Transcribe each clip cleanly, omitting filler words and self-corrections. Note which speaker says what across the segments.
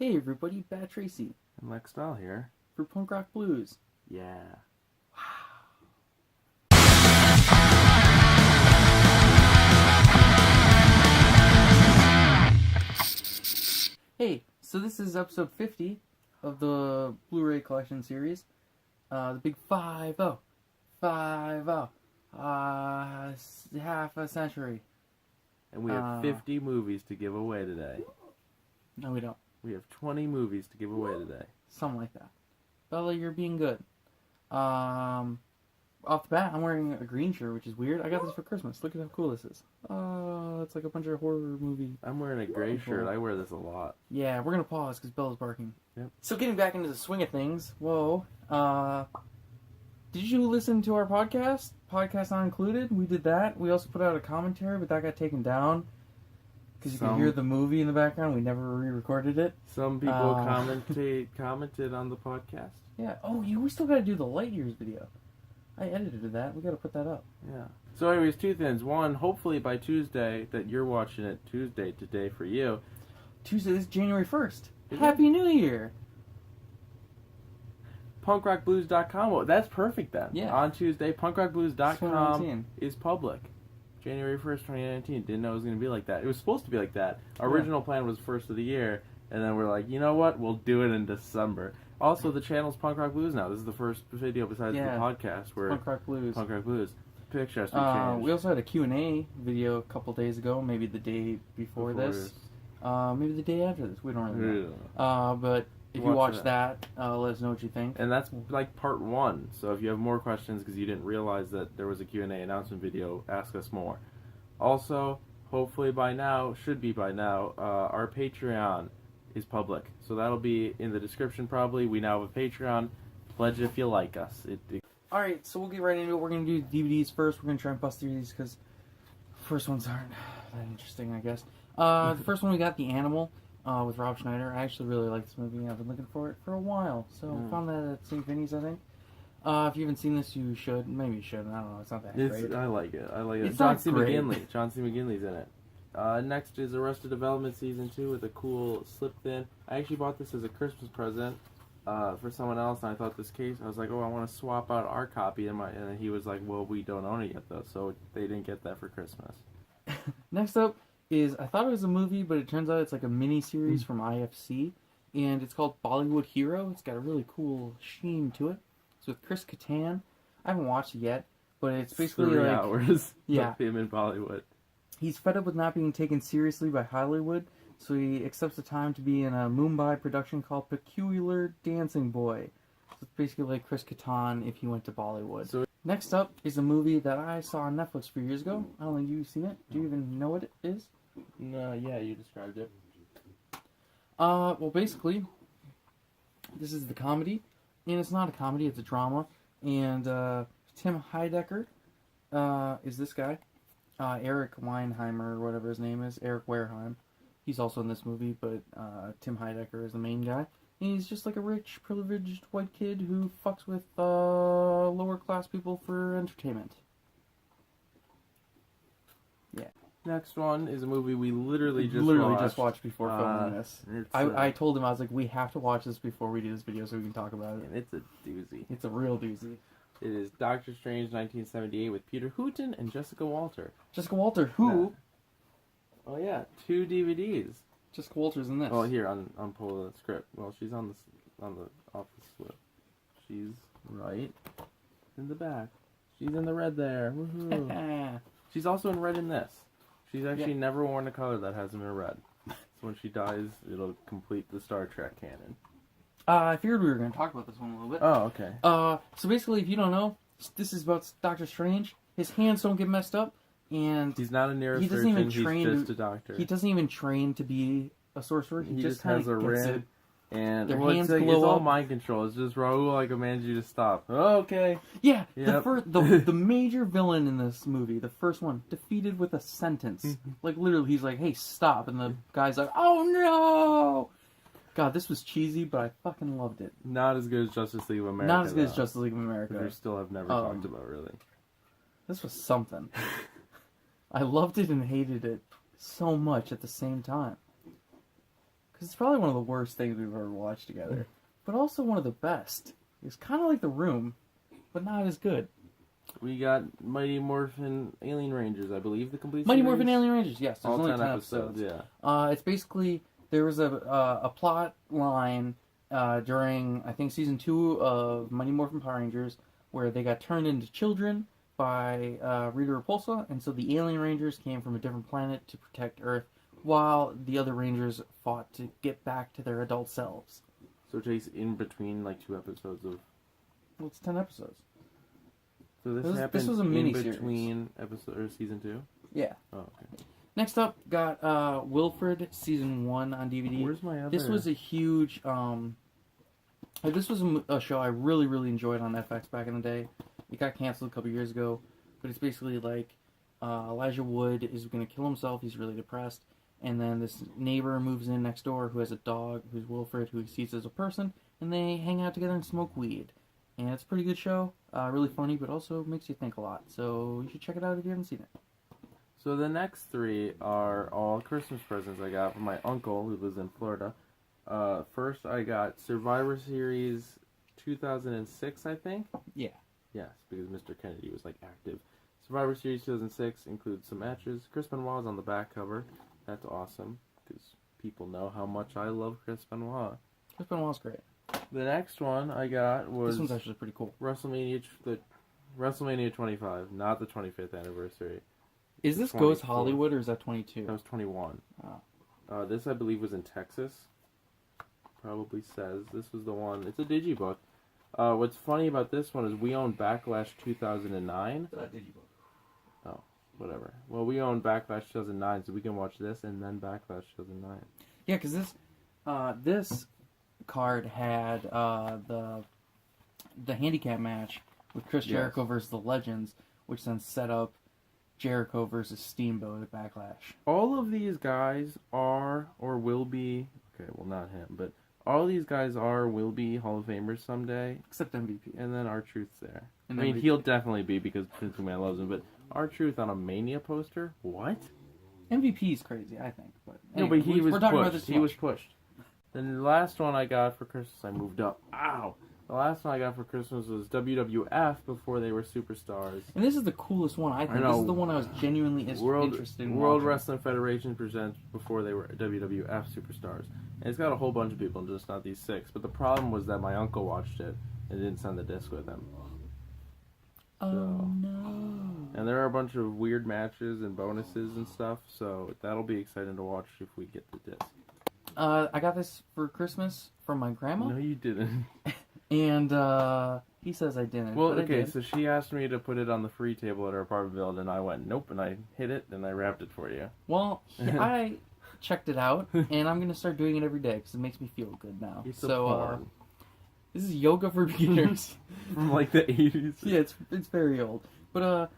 Speaker 1: Hey everybody, Bat Tracy.
Speaker 2: And Lex Dahl here.
Speaker 1: For Punk Rock Blues.
Speaker 2: Yeah.
Speaker 1: Hey, so this is episode 50 of the Blu-ray collection series. The big 5-0. 5-0. Half a century.
Speaker 2: And we have 50 movies to give away today.
Speaker 1: No, we don't.
Speaker 2: We have 20 movies to give away today.
Speaker 1: Something like that. Bella, you're being good. Off the bat, I'm wearing a green shirt, which is weird. I got this for Christmas. Look at how cool this is. It's like a bunch of horror movie.
Speaker 2: I'm wearing a gray shirt. I wear this a lot.
Speaker 1: Yeah, we're going to pause because Bella's barking.
Speaker 2: Yep.
Speaker 1: So getting back into the swing of things, did you listen to our podcast? Podcast Not Included? We did that. We also put out a commentary, but that got taken down. Because you could hear the movie in the background. We never re-recorded it.
Speaker 2: Some people commented on the podcast.
Speaker 1: Yeah. Oh, we still got to do the Light Years video. I edited that. We got to put that up.
Speaker 2: Yeah. So anyways, two things. One, hopefully by Tuesday, that you're watching it Tuesday today for you.
Speaker 1: Tuesday is January 1st. Happy New Year.
Speaker 2: punkrockblues.com. Well, that's perfect then.
Speaker 1: Yeah.
Speaker 2: On Tuesday, punkrockblues.com is public. January 1st, 2019. Didn't know it was going to be like that. It was supposed to be like that. Our original plan was first of the year, and then we're like, you know what? We'll do it in December. Also, the channel's Punk Rock Blues now. This is the first video besides the podcast where
Speaker 1: Punk Rock Blues.
Speaker 2: Punk Rock Blues. Picture has to be changed.
Speaker 1: We also had a Q&A video a couple days ago, maybe the day before this. Maybe the day after this. We don't really know. But if you watch that, let us know what you think.
Speaker 2: And that's like part one. So if you have more questions because you didn't realize that there was a Q&A announcement video, ask us more. Also, hopefully by now, should be by now, our Patreon is public. So that'll be in the description probably. We now have a Patreon. Pledge if you like us.
Speaker 1: Alright, so we'll get right into it. We're going to do DVDs first. We're going to try and bust through these because first ones aren't that interesting, I guess. The first one we got, The Animal. With Rob Schneider. I actually really like this movie. I've been looking for it for a while. So I found that at St. Vinny's, I think. If you haven't seen this, you should. Maybe you should. I don't know. It's not that great.
Speaker 2: I like it.
Speaker 1: It's
Speaker 2: John
Speaker 1: not
Speaker 2: C.
Speaker 1: great.
Speaker 2: McGinley. John C. McGinley's in it. Next is Arrested Development Season 2 with a cool slip-in. I actually bought this as a Christmas present for someone else, and I thought this case, I was like, oh, I want to swap out our copy. And then he was like, well, we don't own it yet, though, so they didn't get that for Christmas.
Speaker 1: Next up is, I thought it was a movie, but it turns out it's like a mini-series from IFC, and it's called Bollywood Hero. It's got a really cool sheen to it. It's with Chris Kattan. I haven't watched it yet, but it's basically
Speaker 2: 3
Speaker 1: like...
Speaker 2: hours
Speaker 1: of
Speaker 2: him in Bollywood.
Speaker 1: He's fed up with not being taken seriously by Hollywood, so he accepts the time to be in a Mumbai production called Peculiar Dancing Boy. So it's basically like Chris Kattan if he went to Bollywood. Next up is a movie that I saw on Netflix a few years ago. I don't think you've seen it. Do you even know what it is?
Speaker 2: No, yeah, you described it.
Speaker 1: Well, basically, this is the comedy, and it's not a comedy, it's a drama, and Tim Heidecker is this guy. Eric Weinheimer, or whatever his name is, Eric Wareheim. He's also in this movie, but Tim Heidecker is the main guy. And he's just like a rich, privileged white kid who fucks with lower class people for entertainment. Yeah.
Speaker 2: Next one is a movie we literally just
Speaker 1: watched before filming this. I told him, I was like, we have to watch this before we do this video so we can talk about it.
Speaker 2: And it's a doozy.
Speaker 1: It's a real doozy.
Speaker 2: It is Doctor Strange 1978 with Peter Hooton and Jessica Walter.
Speaker 1: Jessica Walter, who?
Speaker 2: Oh yeah, 2 DVDs.
Speaker 1: Jessica Walter's in this.
Speaker 2: Oh, here on pull the script. Well, she's on the office slip. She's right in the back. She's in the red there. Woohoo! She's also in red in this. She's actually never worn a color that hasn't been red. So when she dies, it'll complete the Star Trek canon.
Speaker 1: I figured we were going to talk about this one a little bit.
Speaker 2: Oh, okay.
Speaker 1: So basically, if you don't know, this is about Doctor Strange. His hands don't get messed up, and
Speaker 2: he's not a neurosurgeon. He's just a doctor.
Speaker 1: He doesn't even train to be a sorcerer. He just
Speaker 2: has a ring, and
Speaker 1: their hands glow
Speaker 2: it's all
Speaker 1: up.
Speaker 2: mind control. It's just Raul commands you to stop. Oh, okay.
Speaker 1: Yeah. Yep. The major villain in this movie, the first one, defeated with a sentence. Like literally, he's like, "Hey, stop!" And the guy's like, "Oh no!" God, this was cheesy, but I fucking loved it.
Speaker 2: Not as good as Justice League of America.
Speaker 1: Not as good as Justice League of America.
Speaker 2: Which we still have never talked about, really.
Speaker 1: This was something. I loved it and hated it so much at the same time. because it's probably one of the worst things we've ever watched together, but also one of the best. It's kind of like The Room, but not as good.
Speaker 2: We got Mighty Morphin Alien Rangers, I believe, the complete
Speaker 1: Mighty
Speaker 2: series.
Speaker 1: Morphin Alien Rangers, yes. There's
Speaker 2: All
Speaker 1: only
Speaker 2: 10
Speaker 1: 10
Speaker 2: episodes.
Speaker 1: episodes.
Speaker 2: Yeah.
Speaker 1: It's basically, there was a plot line during, I think, season 2 of Mighty Morphin Power Rangers, where they got turned into children by Rita Repulsa, and so the Alien Rangers came from a different planet to protect Earth, while the other Rangers fought to get back to their adult selves.
Speaker 2: So it takes in between like 2 episodes of.
Speaker 1: Well, it's 10 episodes.
Speaker 2: So this
Speaker 1: This
Speaker 2: happens
Speaker 1: was a
Speaker 2: in
Speaker 1: mini-series.
Speaker 2: between episode or season 2.
Speaker 1: Yeah.
Speaker 2: Oh, okay.
Speaker 1: Next up, got Wilfred season 1 on DVD.
Speaker 2: Where's my other?
Speaker 1: This was a huge. This was a show I really, really enjoyed on FX back in the day. It got canceled a couple years ago, but it's basically like Elijah Wood is going to kill himself. He's really depressed, and then this neighbor moves in next door who has a dog, who's Wilfred, who he sees as a person, and they hang out together and smoke weed. And it's a pretty good show. Really funny, but also makes you think a lot. So you should check it out if you haven't seen it.
Speaker 2: So the next 3 are all Christmas presents I got from my uncle who lives in Florida. First, I got Survivor Series 2006, I think?
Speaker 1: Yeah.
Speaker 2: Yes, because Mr. Kennedy was, like, active. Survivor Series 2006 includes some matches. Chris Benoit is on the back cover. That's awesome, because people know how much I love Chris Benoit.
Speaker 1: Chris Benoit's great.
Speaker 2: The next one I got was
Speaker 1: This one's actually pretty cool.
Speaker 2: WrestleMania 25, not the 25th anniversary.
Speaker 1: Is this
Speaker 2: 24th.
Speaker 1: Goes Hollywood, or is that 22?
Speaker 2: That was 21.
Speaker 1: Oh.
Speaker 2: This, I believe, was in Texas. Probably says. This was the one. It's a digibook. What's funny about this one is we own Backlash 2009. Oh, whatever. Well, we own Backlash 2009, so we can watch this and then Backlash 2009.
Speaker 1: Yeah, because this card had the handicap match with Chris Jericho versus the Legends, which then set up Jericho versus Steamboat at Backlash.
Speaker 2: All of these guys are or will be. Okay, well, not him, but all these guys are will be Hall of Famers someday.
Speaker 1: Except MVP.
Speaker 2: And then R-Truth's there.
Speaker 1: And
Speaker 2: I mean,
Speaker 1: MVP.
Speaker 2: he'll definitely be because Vince McMahon loves him, but R-Truth on a Mania poster? What?
Speaker 1: MVP is crazy, I think. But
Speaker 2: No,
Speaker 1: anyway,
Speaker 2: but he was
Speaker 1: we're talking
Speaker 2: pushed.
Speaker 1: about this
Speaker 2: He was pushed. Then the last one I got for Christmas, I moved up. Ow! The last one I got for Christmas was WWF before they were superstars.
Speaker 1: And this is the coolest one, I think.
Speaker 2: I know.
Speaker 1: This is the one I was genuinely interested in
Speaker 2: World
Speaker 1: watching.
Speaker 2: Wrestling Federation presents before they were WWF superstars. And it's got a whole bunch of people, just not these 6. But the problem was that my uncle watched it and didn't send the disc with him.
Speaker 1: Oh, no.
Speaker 2: And there are a bunch of weird matches and bonuses and stuff, so that'll be exciting to watch if we get the disc.
Speaker 1: I got this for Christmas from my grandma.
Speaker 2: No, you didn't.
Speaker 1: And he says I didn't.
Speaker 2: Well,
Speaker 1: but I
Speaker 2: okay,
Speaker 1: did.
Speaker 2: so she asked me to put it on the free table at her apartment building, and I went, nope, and I hit it, and I wrapped it for you.
Speaker 1: Well, I checked it out, and I'm going to start doing it every day because it makes me feel good now.
Speaker 2: It's a
Speaker 1: So,
Speaker 2: porn.
Speaker 1: this is yoga for beginners.
Speaker 2: From like the 80s.
Speaker 1: Yeah, it's very old. But,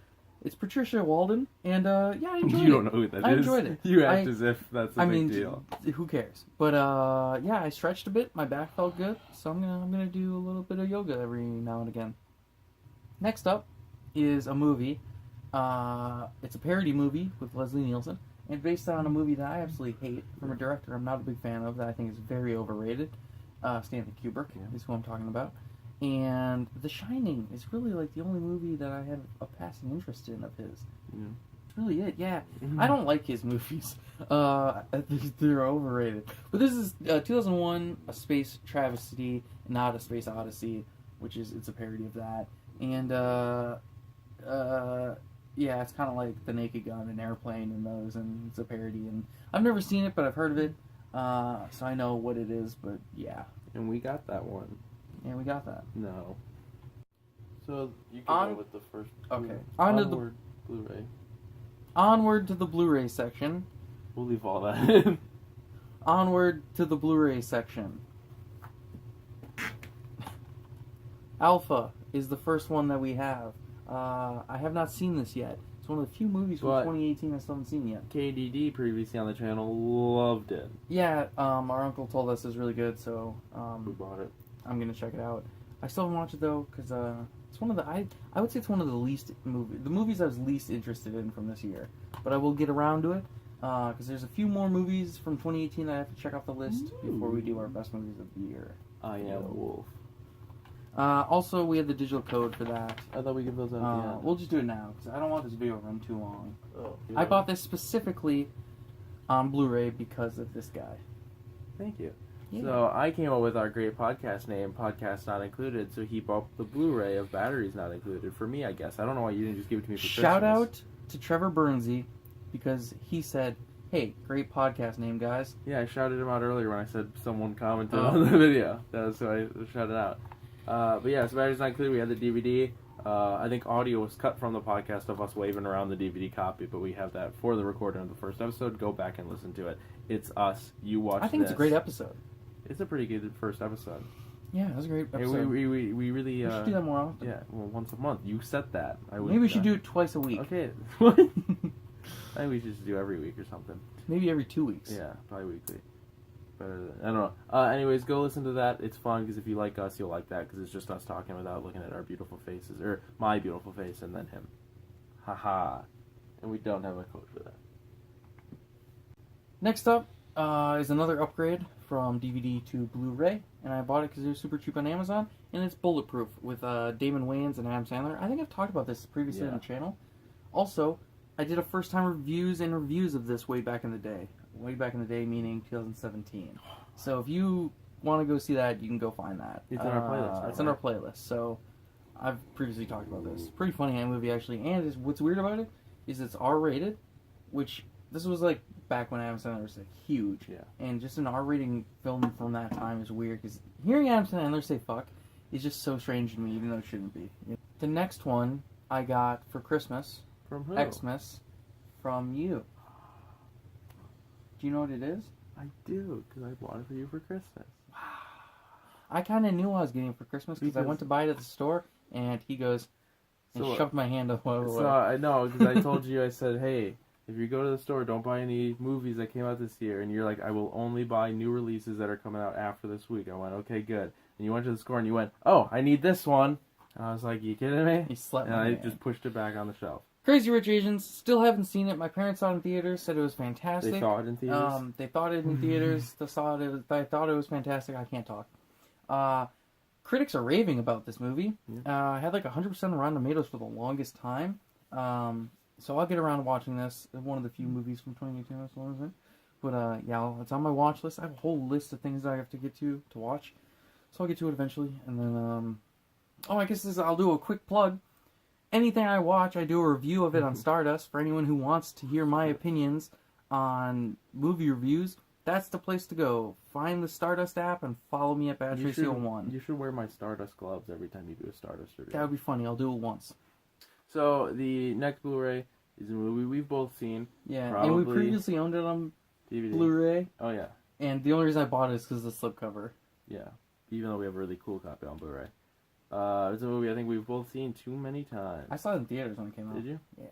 Speaker 1: it's Patricia Walden, and, yeah, I enjoyed it.
Speaker 2: You don't know who that is.
Speaker 1: I enjoyed it.
Speaker 2: You act as if that's a big deal.
Speaker 1: Who cares? But, yeah, I stretched a bit. My back felt good, so I'm gonna do a little bit of yoga every now and again. Next up is a movie. It's a parody movie with Leslie Nielsen, and based on a movie that I absolutely hate from a director I'm not a big fan of, that I think is very overrated. Stanley Kubrick is who I'm talking about. And The Shining is really like the only movie that I have a passing interest in of his.
Speaker 2: Yeah.
Speaker 1: It's really it, yeah. I don't like his movies. I think they're overrated. But this is 2001, A Space Travesty, not A Space Odyssey, which is, it's a parody of that. And, yeah, it's kind of like The Naked Gun and Airplane and those, and it's a parody. And I've never seen it, but I've heard of it, so I know what it is, but yeah.
Speaker 2: And we got that one.
Speaker 1: Yeah, we got that.
Speaker 2: No. So, you can go with the first.
Speaker 1: Okay.
Speaker 2: Onward Blu-ray.
Speaker 1: Onward to the Blu-ray section.
Speaker 2: We'll leave all that in.
Speaker 1: Onward to the Blu-ray section. Alpha is the first one that we have. I have not seen this yet. It's one of the few movies from 2018 I still haven't seen yet.
Speaker 2: KDD, previously on the channel, loved it.
Speaker 1: Yeah, our uncle told us it's really good, so
Speaker 2: we bought it.
Speaker 1: I'm gonna check it out. I still haven't watched it though, because it's one of the I would say it's one of the least movies I was least interested in from this year. But I will get around to it. because there's a few more movies from 2018 that I have to check off the list before we do our best movies of the year.
Speaker 2: I Am Wolf.
Speaker 1: Also, we have the digital code for that.
Speaker 2: I thought we give those out at the end.
Speaker 1: We'll just do it now, because I don't want this video to run too long.
Speaker 2: Oh,
Speaker 1: I bought this specifically on Blu-ray because of this guy.
Speaker 2: Thank you.
Speaker 1: Yeah.
Speaker 2: So I came up with our great podcast name, Podcast Not Included, so he bought the Blu-ray of Batteries Not Included for me, I guess. I don't know why you didn't just give it to me for Christmas.
Speaker 1: Shout out to Trevor Burnsy, because he said, hey, great podcast name, guys.
Speaker 2: Yeah, I shouted him out earlier when I said someone commented on the video. That was why I shouted out. But yeah, so Batteries Not Included, we had the DVD. I think audio was cut from the podcast of us waving around the DVD copy, but we have that for the recording of the first episode. Go back and listen to it. It's us. You watch this.
Speaker 1: I think it's a great episode.
Speaker 2: It's a pretty good first episode.
Speaker 1: Yeah, it was a great episode.
Speaker 2: Hey, we really...
Speaker 1: we should do that more often.
Speaker 2: Yeah, well, once a month. You set that.
Speaker 1: Maybe we should do it twice a week.
Speaker 2: Okay. What? I think we should just do every week or something.
Speaker 1: Maybe every 2 weeks.
Speaker 2: Yeah, probably weekly. Better than... I don't know. Anyways, go listen to that. It's fun, because if you like us, you'll like that, because it's just us talking without looking at our beautiful faces. Or my beautiful face, and then him. Haha. And we don't have a code for that.
Speaker 1: Next up is another upgrade from DVD to Blu-ray, and I bought it because it was super cheap on Amazon, and it's Bulletproof with Damon Wayans and Adam Sandler. I think I've talked about this previously on the channel. Also, I did a first-time reviews of this way back in the day. Way back in the day, meaning 2017. So if you want to go see that, you can go find that.
Speaker 2: It's in our playlist. Right?
Speaker 1: It's in our playlist. So I've previously talked about this. Pretty funny movie, actually. And what's weird about it is it's R-rated, which this was like back when Adam Sandler was like huge.
Speaker 2: Yeah.
Speaker 1: And just an R-rating film from that time is weird, because hearing Adam Sandler say fuck is just so strange to me, even though it shouldn't be. The next one I got for Christmas,
Speaker 2: from who?
Speaker 1: Xmas, from you. Do you know what it is?
Speaker 2: I do, because I bought it for you for Christmas.
Speaker 1: Wow. I kind of knew what I was getting for Christmas, because I went to buy it at the store, and he goes, and shoved my hand up.
Speaker 2: So I know, because I told you, I said, hey, if you go to the store, don't buy any movies that came out this year. And you're like, I will only buy new releases that are coming out after this week. I went, okay, good. And you went to the store and you went, oh, I need this one. And I was like, you kidding me?
Speaker 1: He slept.
Speaker 2: And I just pushed it back on the shelf.
Speaker 1: Crazy Rich Asians. Still haven't seen it. My parents saw it in theaters. Said it was fantastic.
Speaker 2: They saw it in theaters.
Speaker 1: They thought it in theaters. They thought it was fantastic. I can't talk. Critics are raving about this movie. I had like 100% Rotten Tomatoes for the longest time. So I'll get around to watching this. It's one of the few movies from 2018 that's long as it. But yeah, it's on my watch list. I have a whole list of things that I have to get to watch. So I'll get to it eventually. And then, I guess I'll do a quick plug. Anything I watch, I do a review of it on Stardust. For anyone who wants to hear my opinions on movie reviews, that's the place to go. Find the Stardust app and follow me at BadTracy01.
Speaker 2: You should wear my Stardust gloves every time you do a Stardust review.
Speaker 1: That would be funny. I'll do it once.
Speaker 2: So the next Blu-ray is a movie we've both seen.
Speaker 1: Yeah, and we previously owned it on
Speaker 2: DVD.
Speaker 1: Blu-ray.
Speaker 2: Oh yeah.
Speaker 1: And the only reason I bought it is because of the slipcover.
Speaker 2: Yeah, even though we have a really cool copy on Blu-ray. It's a movie I think we've both seen too many times.
Speaker 1: I saw it in theaters when it came out.
Speaker 2: Did you?
Speaker 1: Yeah.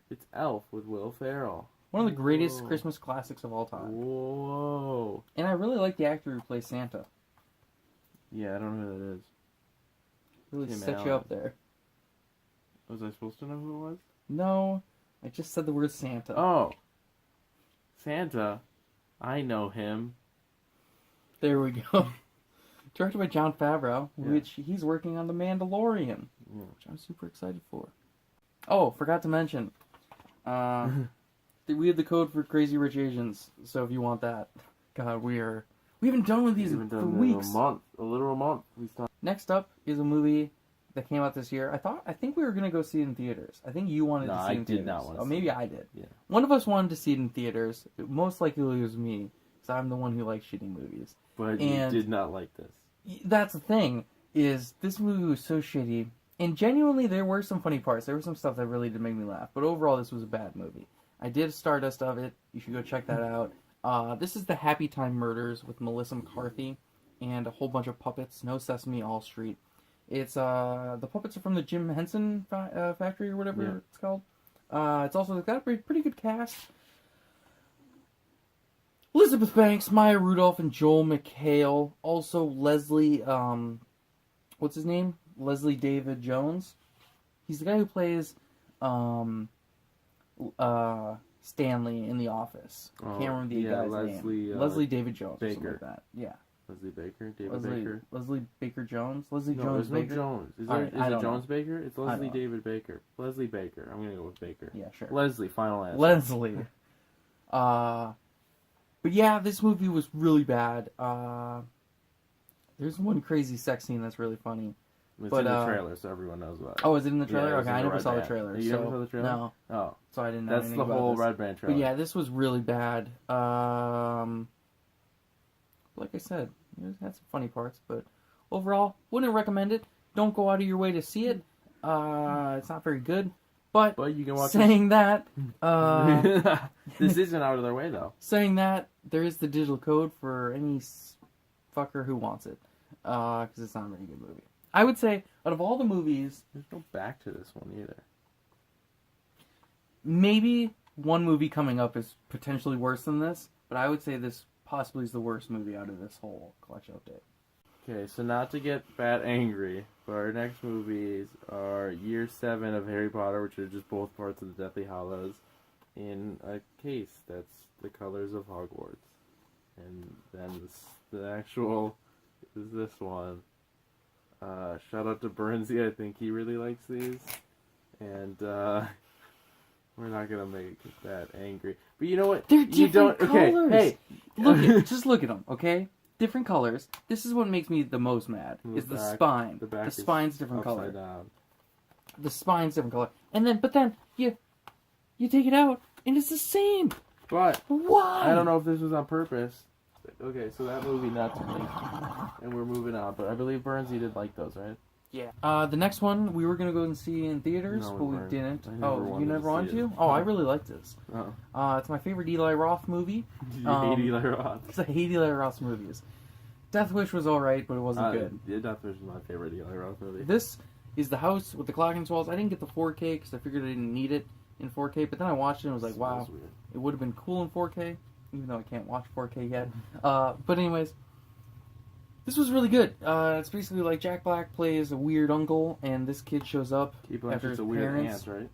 Speaker 2: It's Elf with Will Ferrell.
Speaker 1: One of the greatest Christmas classics of all time.
Speaker 2: Whoa.
Speaker 1: And I really like the actor who plays Santa.
Speaker 2: Yeah, I don't know who that is.
Speaker 1: Really
Speaker 2: Tim
Speaker 1: set
Speaker 2: Allen.
Speaker 1: you up there.
Speaker 2: Was I supposed to know who it was?
Speaker 1: No, I just said the word Santa.
Speaker 2: Oh. Santa. I know him.
Speaker 1: There we go. Directed by Jon Favreau, which he's working on The Mandalorian, which I'm super excited for. Oh, forgot to mention, we have the code for Crazy Rich Asians, so if you want that. God, we haven't done one of these for weeks.
Speaker 2: A literal month.
Speaker 1: Next up is a movie that came out this year. I think we were going to go see it in theaters. I think you wanted to see it in theaters.
Speaker 2: No, I did not want to
Speaker 1: see it. Maybe I did.
Speaker 2: Yeah.
Speaker 1: One of us wanted to see it in theaters. Most likely it was me, because I'm the one who likes shitty movies.
Speaker 2: But you did not like this.
Speaker 1: That's the thing, is this movie was so shitty, and genuinely there were some funny parts. There was some stuff that really did make me laugh, but overall this was a bad movie. I did a Stardust of it. You should go check that out. This is the Happytime Murders with Melissa McCarthy and a whole bunch of puppets. No Sesame, All Street. It's the puppets are from the Jim Henson factory or whatever it's called. It's also got a pretty good cast. Elizabeth Banks, Maya Rudolph, and Joel McHale. Also Leslie, what's his name? Leslie David Jones. He's the guy who plays Stanley in The Office. I can't remember the guy's name. Leslie David Jones.
Speaker 2: Baker.
Speaker 1: Something like that. Yeah.
Speaker 2: Leslie Baker? David Baker?
Speaker 1: Leslie Baker Jones? Leslie
Speaker 2: No,
Speaker 1: Jones
Speaker 2: there's
Speaker 1: Baker?
Speaker 2: no Jones. Is it Jones Baker? It's Leslie David Baker. Leslie Baker. I'm going to go with Baker.
Speaker 1: Yeah, sure.
Speaker 2: Leslie, final answer.
Speaker 1: Leslie. But yeah, this movie was really bad. There's one crazy sex scene that's really funny.
Speaker 2: It's in the trailer, so everyone knows about it.
Speaker 1: Oh, is it in the trailer?
Speaker 2: Yeah,
Speaker 1: okay, I never saw the trailer.
Speaker 2: You never saw the trailer?
Speaker 1: No.
Speaker 2: Oh.
Speaker 1: So I didn't know
Speaker 2: That's
Speaker 1: anything
Speaker 2: the
Speaker 1: about
Speaker 2: whole
Speaker 1: this.
Speaker 2: Red Band trailer.
Speaker 1: But yeah, this was really bad. Like I said, it had some funny parts, but overall, wouldn't recommend it. Don't go out of your way to see it. It's not very good. But
Speaker 2: you can watch
Speaker 1: saying that,
Speaker 2: this isn't out of their way, though.
Speaker 1: Saying that, there is the digital code for any fucker who wants it. Because it's not a very good movie. I would say, out of all the movies...
Speaker 2: There's no back to this one, either.
Speaker 1: Maybe one movie coming up is potentially worse than this, but I would say this possibly is the worst movie out of this whole collection update.
Speaker 2: Okay, so not to get bad angry, but our next movies are Year 7 of Harry Potter, which are just both parts of the Deathly Hallows, in a case that's the colors of Hogwarts. And then the actual is this one. Shout out to Bernsey, I think he really likes these. And we're not gonna make that angry. But you know what?
Speaker 1: They're different colors!
Speaker 2: Okay,
Speaker 1: hey! Just look at them, okay? Different colors. This is what makes me the most mad. Is the spine. The spine's different color.
Speaker 2: Down.
Speaker 1: The spine's different color. But then you take it out and it's the same.
Speaker 2: But
Speaker 1: why?
Speaker 2: I don't know if this was on purpose. Okay, so that movie not to me. And we're moving on. But I believe Bernsey did like those, right?
Speaker 1: Yeah. The next one we were gonna go and see in theaters, but we didn't. You never wanted to? Oh, I really liked this.
Speaker 2: Oh.
Speaker 1: It's my favorite Eli Roth movie.
Speaker 2: You hate Eli Roth?
Speaker 1: Because I hate Eli Roth's movies. Death Wish was alright, but it wasn't good.
Speaker 2: Yeah, Death Wish is my favorite Eli Roth movie.
Speaker 1: This is The House with the Clock in its Walls. I didn't get the 4K because I figured I didn't need it in 4K, but then I watched it and was like, wow, it would have been cool in 4K, even though I can't watch 4K yet. But anyways, this was really good. It's basically like Jack Black plays a weird uncle, and this kid shows up after his
Speaker 2: a
Speaker 1: parents.
Speaker 2: Weird aunt, right?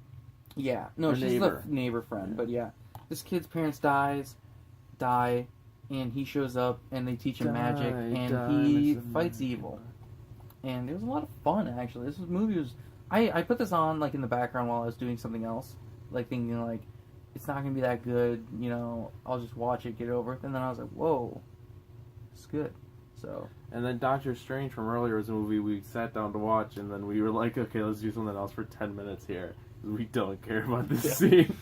Speaker 1: Yeah, no, she's
Speaker 2: neighbor.
Speaker 1: the neighbor friend, but yeah, this kid's parents die, and he shows up, and they teach him magic, and he fights evil. And it was a lot of fun, actually. This movie was... I put this on, like, in the background while I was doing something else, like, thinking, like, it's not going to be that good, you know, I'll just watch it, get it over with, and then I was like, whoa, it's good, so...
Speaker 2: And then Doctor Strange from earlier was a movie we sat down to watch, and then we were like, okay, let's do something else for 10 minutes here. We don't care about this scene.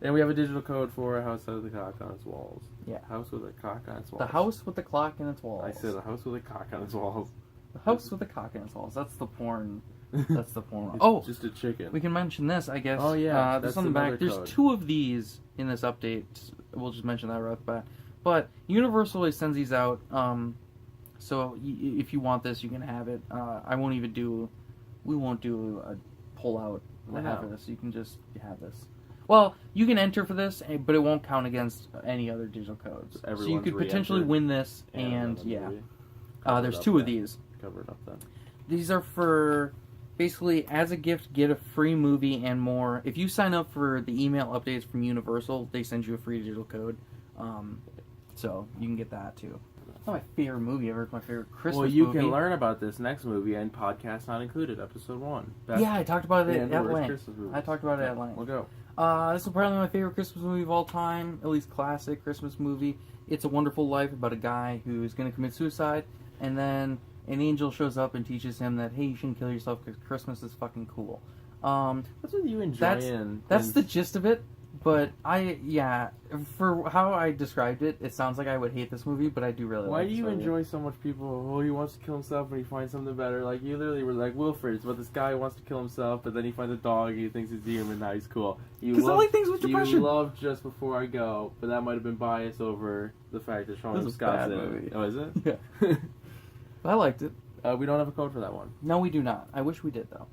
Speaker 2: And we have a digital code for A House with a Clock on Its Walls.
Speaker 1: Yeah.
Speaker 2: House with a Clock on Its Walls.
Speaker 1: The House with the Clock in its Walls.
Speaker 2: I said A House with a Cock on Its Walls.
Speaker 1: The House with the Cock in its Walls. That's the porn. That's the porn. Oh!
Speaker 2: Just a chicken.
Speaker 1: We can mention this, I guess.
Speaker 2: Oh, yeah.
Speaker 1: There's on the back. There's 2 of these in this update. We'll just mention that right off the bat. But Universal always sends these out. So if you want this, you can have it. We won't do a pull-out for this. You can just have this. Well, you can enter for this, but it won't count against any other digital codes. So you could potentially win this, and yeah. There's 2 of these.
Speaker 2: Cover it up then.
Speaker 1: These are for, basically, as a gift, get a free movie and more. If you sign up for the email updates from Universal, they send you a free digital code. So you can get that, too. It's not my favorite movie ever. It's my favorite Christmas movie.
Speaker 2: Well, you can learn about this next movie and Podcast Not Included, Episode 1.
Speaker 1: Yeah, I talked about it at length.
Speaker 2: Christmas movies.
Speaker 1: I talked about it at length.
Speaker 2: We'll go.
Speaker 1: This is probably my favorite Christmas movie of all time, at least classic Christmas movie. It's a Wonderful Life, about a guy who's going to commit suicide, and then an angel shows up and teaches him that, hey, you shouldn't kill yourself because Christmas is fucking cool.
Speaker 2: That's what you enjoy.
Speaker 1: That's the gist of it. But for how I described it, it sounds like I would hate this movie, but I do really like it.
Speaker 2: Why do you enjoy so much people, he wants to kill himself and he finds something better? Like, you literally were like, Wilfred, but this guy wants to kill himself, but then he finds a dog, he thinks he's human, now he's cool.
Speaker 1: Because I like things with depression.
Speaker 2: You love Just Before I Go, but that might have been biased over the fact that Sean Scott's in it. Oh, is it?
Speaker 1: Yeah. I liked it.
Speaker 2: We don't have a code for that one.
Speaker 1: No, we do not. I wish we did, though.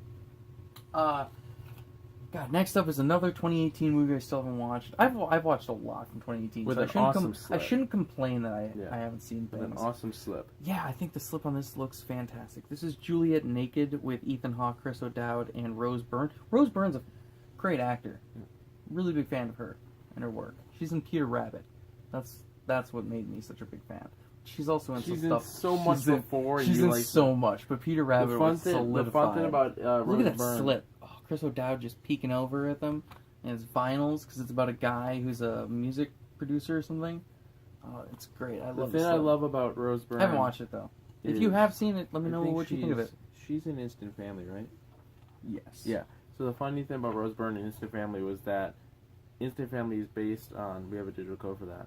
Speaker 1: God, next up is another 2018 movie I still haven't watched. I've watched a lot from 2018.
Speaker 2: With
Speaker 1: so
Speaker 2: an awesome slip.
Speaker 1: I shouldn't complain that I haven't seen things.
Speaker 2: With an awesome slip.
Speaker 1: Yeah, I think the slip on this looks fantastic. This is Juliet Naked with Ethan Hawke, Chris O'Dowd, and Rose Byrne. Rose Byrne's a great actor. Really big fan of her. in her work. She's in Peter Rabbit. That's what made me such a big fan. She's also in
Speaker 2: She's
Speaker 1: some
Speaker 2: in
Speaker 1: stuff.
Speaker 2: so much before.
Speaker 1: She's in so much, but Peter Rabbit was solidified.
Speaker 2: The fun thing about
Speaker 1: Look
Speaker 2: Rose
Speaker 1: at that
Speaker 2: Byrne.
Speaker 1: slip. Oh, Chris O'Dowd just peeking over at them and his vinyls because it's about a guy who's a music producer or something. Oh, it's great. I love
Speaker 2: the thing I love about Rose Byrne.
Speaker 1: I haven't watched it though. If you have seen it, let me know what you think of it.
Speaker 2: She's in Instant Family, right?
Speaker 1: Yes.
Speaker 2: Yeah. So the funny thing about Rose Byrne and Instant Family was that Instant Family is based on. We have a digital code for that.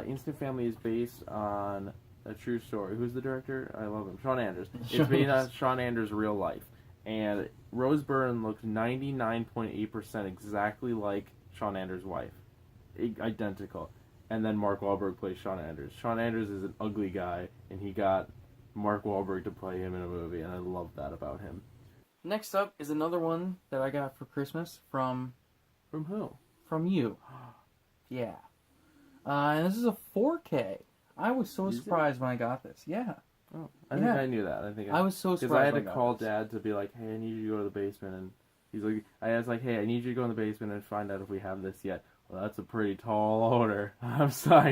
Speaker 2: Instant Family is based on a true story. Who's the director? I love him. Shawn Anders. It's based on Shawn Anders' real life. And Rose Byrne looks 99.8% exactly like Shawn Anders' wife. Identical. And then Mark Wahlberg plays Shawn Anders. Shawn Anders is an ugly guy, and he got Mark Wahlberg to play him in a movie, and I love that about him.
Speaker 1: Next up is another one that I got for Christmas from...
Speaker 2: From who?
Speaker 1: From you. Yeah. And this is a 4K. I was so surprised when I got this. Yeah.
Speaker 2: Oh, I think I knew that.
Speaker 1: I was so surprised.
Speaker 2: Because I had to call Dad to be like, hey, I need you to go to the basement. And he's like, I was like, hey, I need you to go in the basement and find out if we have this yet. Well, that's a pretty tall order. I'm sorry,